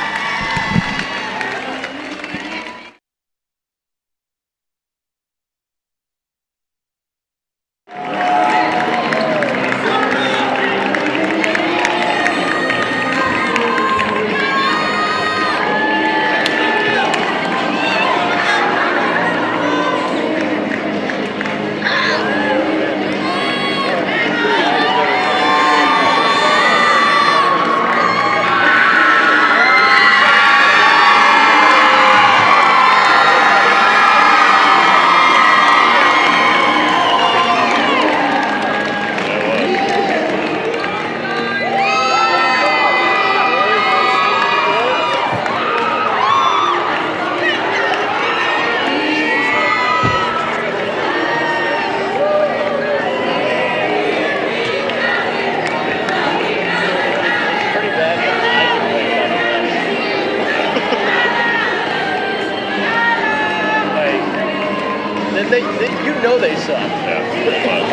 You know they suck. Yeah, pretty much.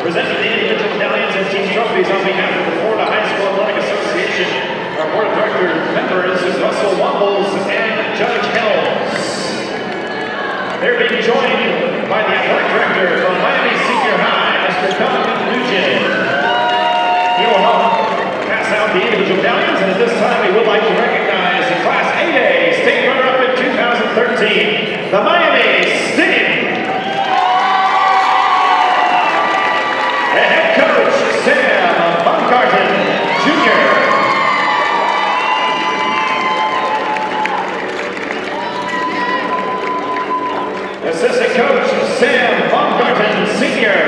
Presenting the individual medallions and team trophies on behalf of the Florida High School Athletic Association, our board of director members is Russell Wombles and Judge Helms. They're being joined by the athletic director from Miami Senior High, Mr. Duncan Nugent. He will help pass out the individual medallions, and at this time we would like to recognize the Class 8A state runner-up in 2013, the Miami Stings. Head coach Sam Baumgarten, Jr. Assistant coach Sam Baumgarten, Sr.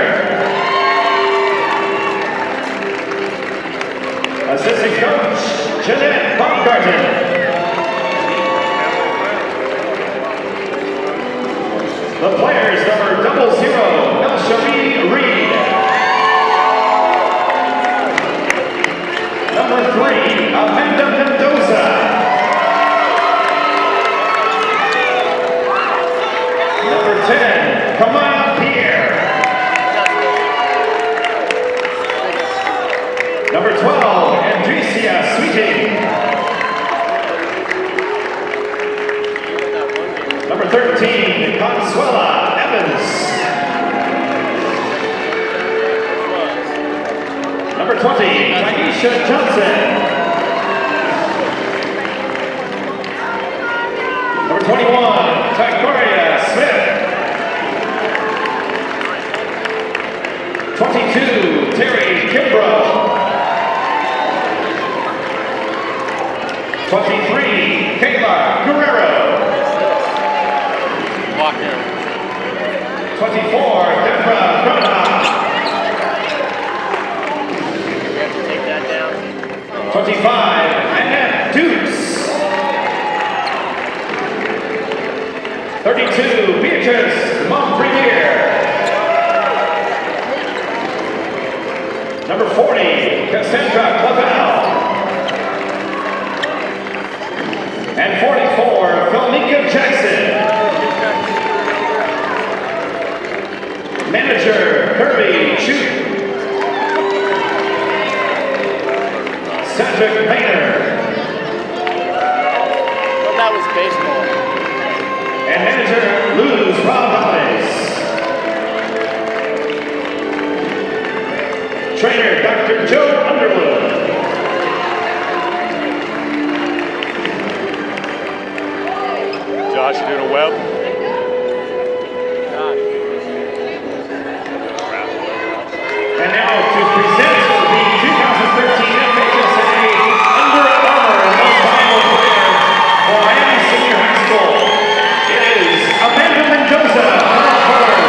Assistant coach Jeanette Baumgarten. The players number 00, Elsharie Reed. Number 3, Amanda Mendoza. Number 10, Kamaya Pierre. Number 12, Andresia Sweeting. Number 13, Consuela Evans. Number 20, Tanisha Johnson. Number 21, Tagoria Smith. 22, Terry Kimbrough. 23, Kayla Guerrero. 24, Deborah Gronach. 25, Annette Dukes. 32, Beatrice Montpremier. Number 40, Cassandra Clavel. And 44, Philomika Jackson. Manager, Kirby Chu. Cedric Maynard. Well, that was baseball. And manager, Luz Robles. Trainer, Dr. Joe Underwood. Josh, you doing a web? And now to present the 2013 FHSAA Under Armour Most Valuable Player for Miami Senior High School. It is Amanda Mendoza. Come forward.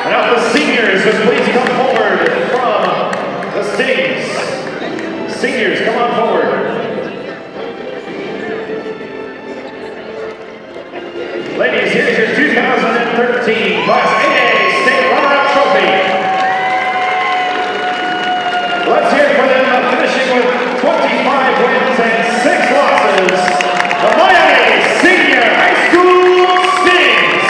And now the seniors, please come forward from the Stings. Seniors, come on forward. Ladies, here's your 2013 Class 8A State Runner-Up Trophy. Let's hear it for them, finishing with 25 wins and 6 losses. The Miami Senior High School Stings.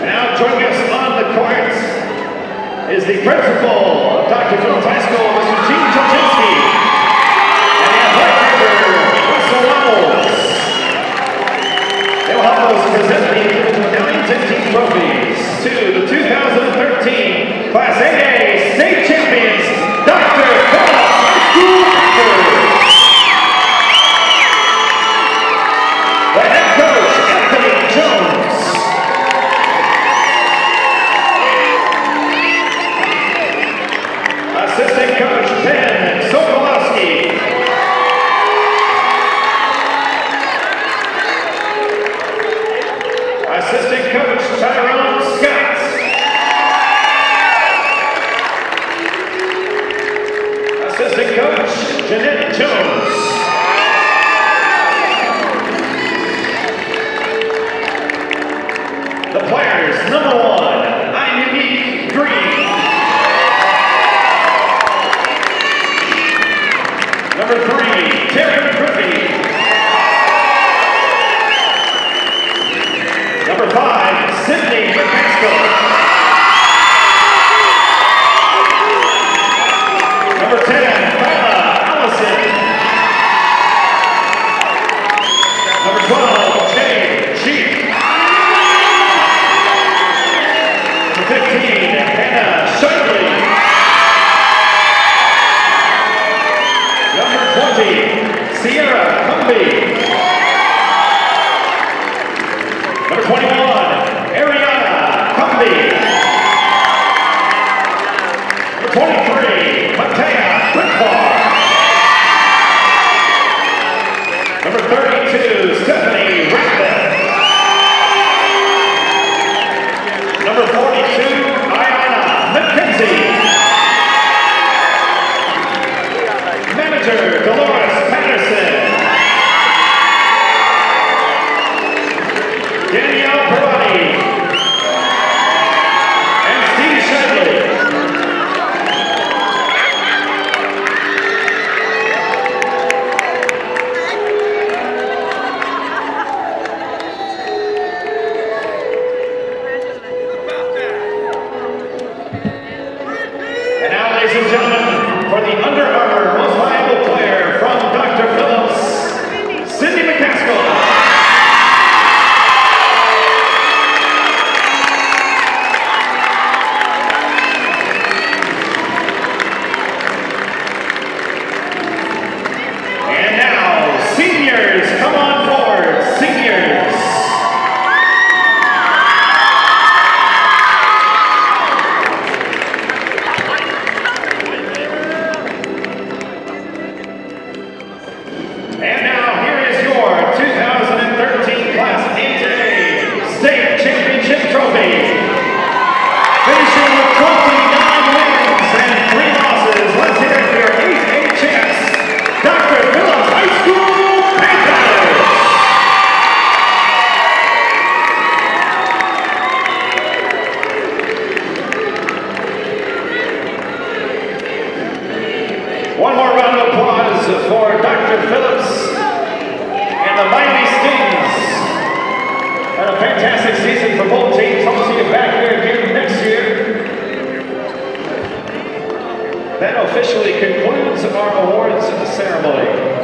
Now joining us on the court is the principal of Dr. Phillips High School, Mr. Gene Tolchinsky, and the athletic director, Russell Wowles. They will help us present the medallions and team trophies to the 2013 Class 8A State Champions, Dr. Phillips High School Panthers. The head coach, Anthony Jones. Assistant coach, Ben Sokolowski. Assistant coach, Tyrone Scott. One more round of applause for Dr. Phillips and the Miami Stings. And a fantastic season for both teams. Hope to see you back here again next year. That officially concludes our awards ceremony.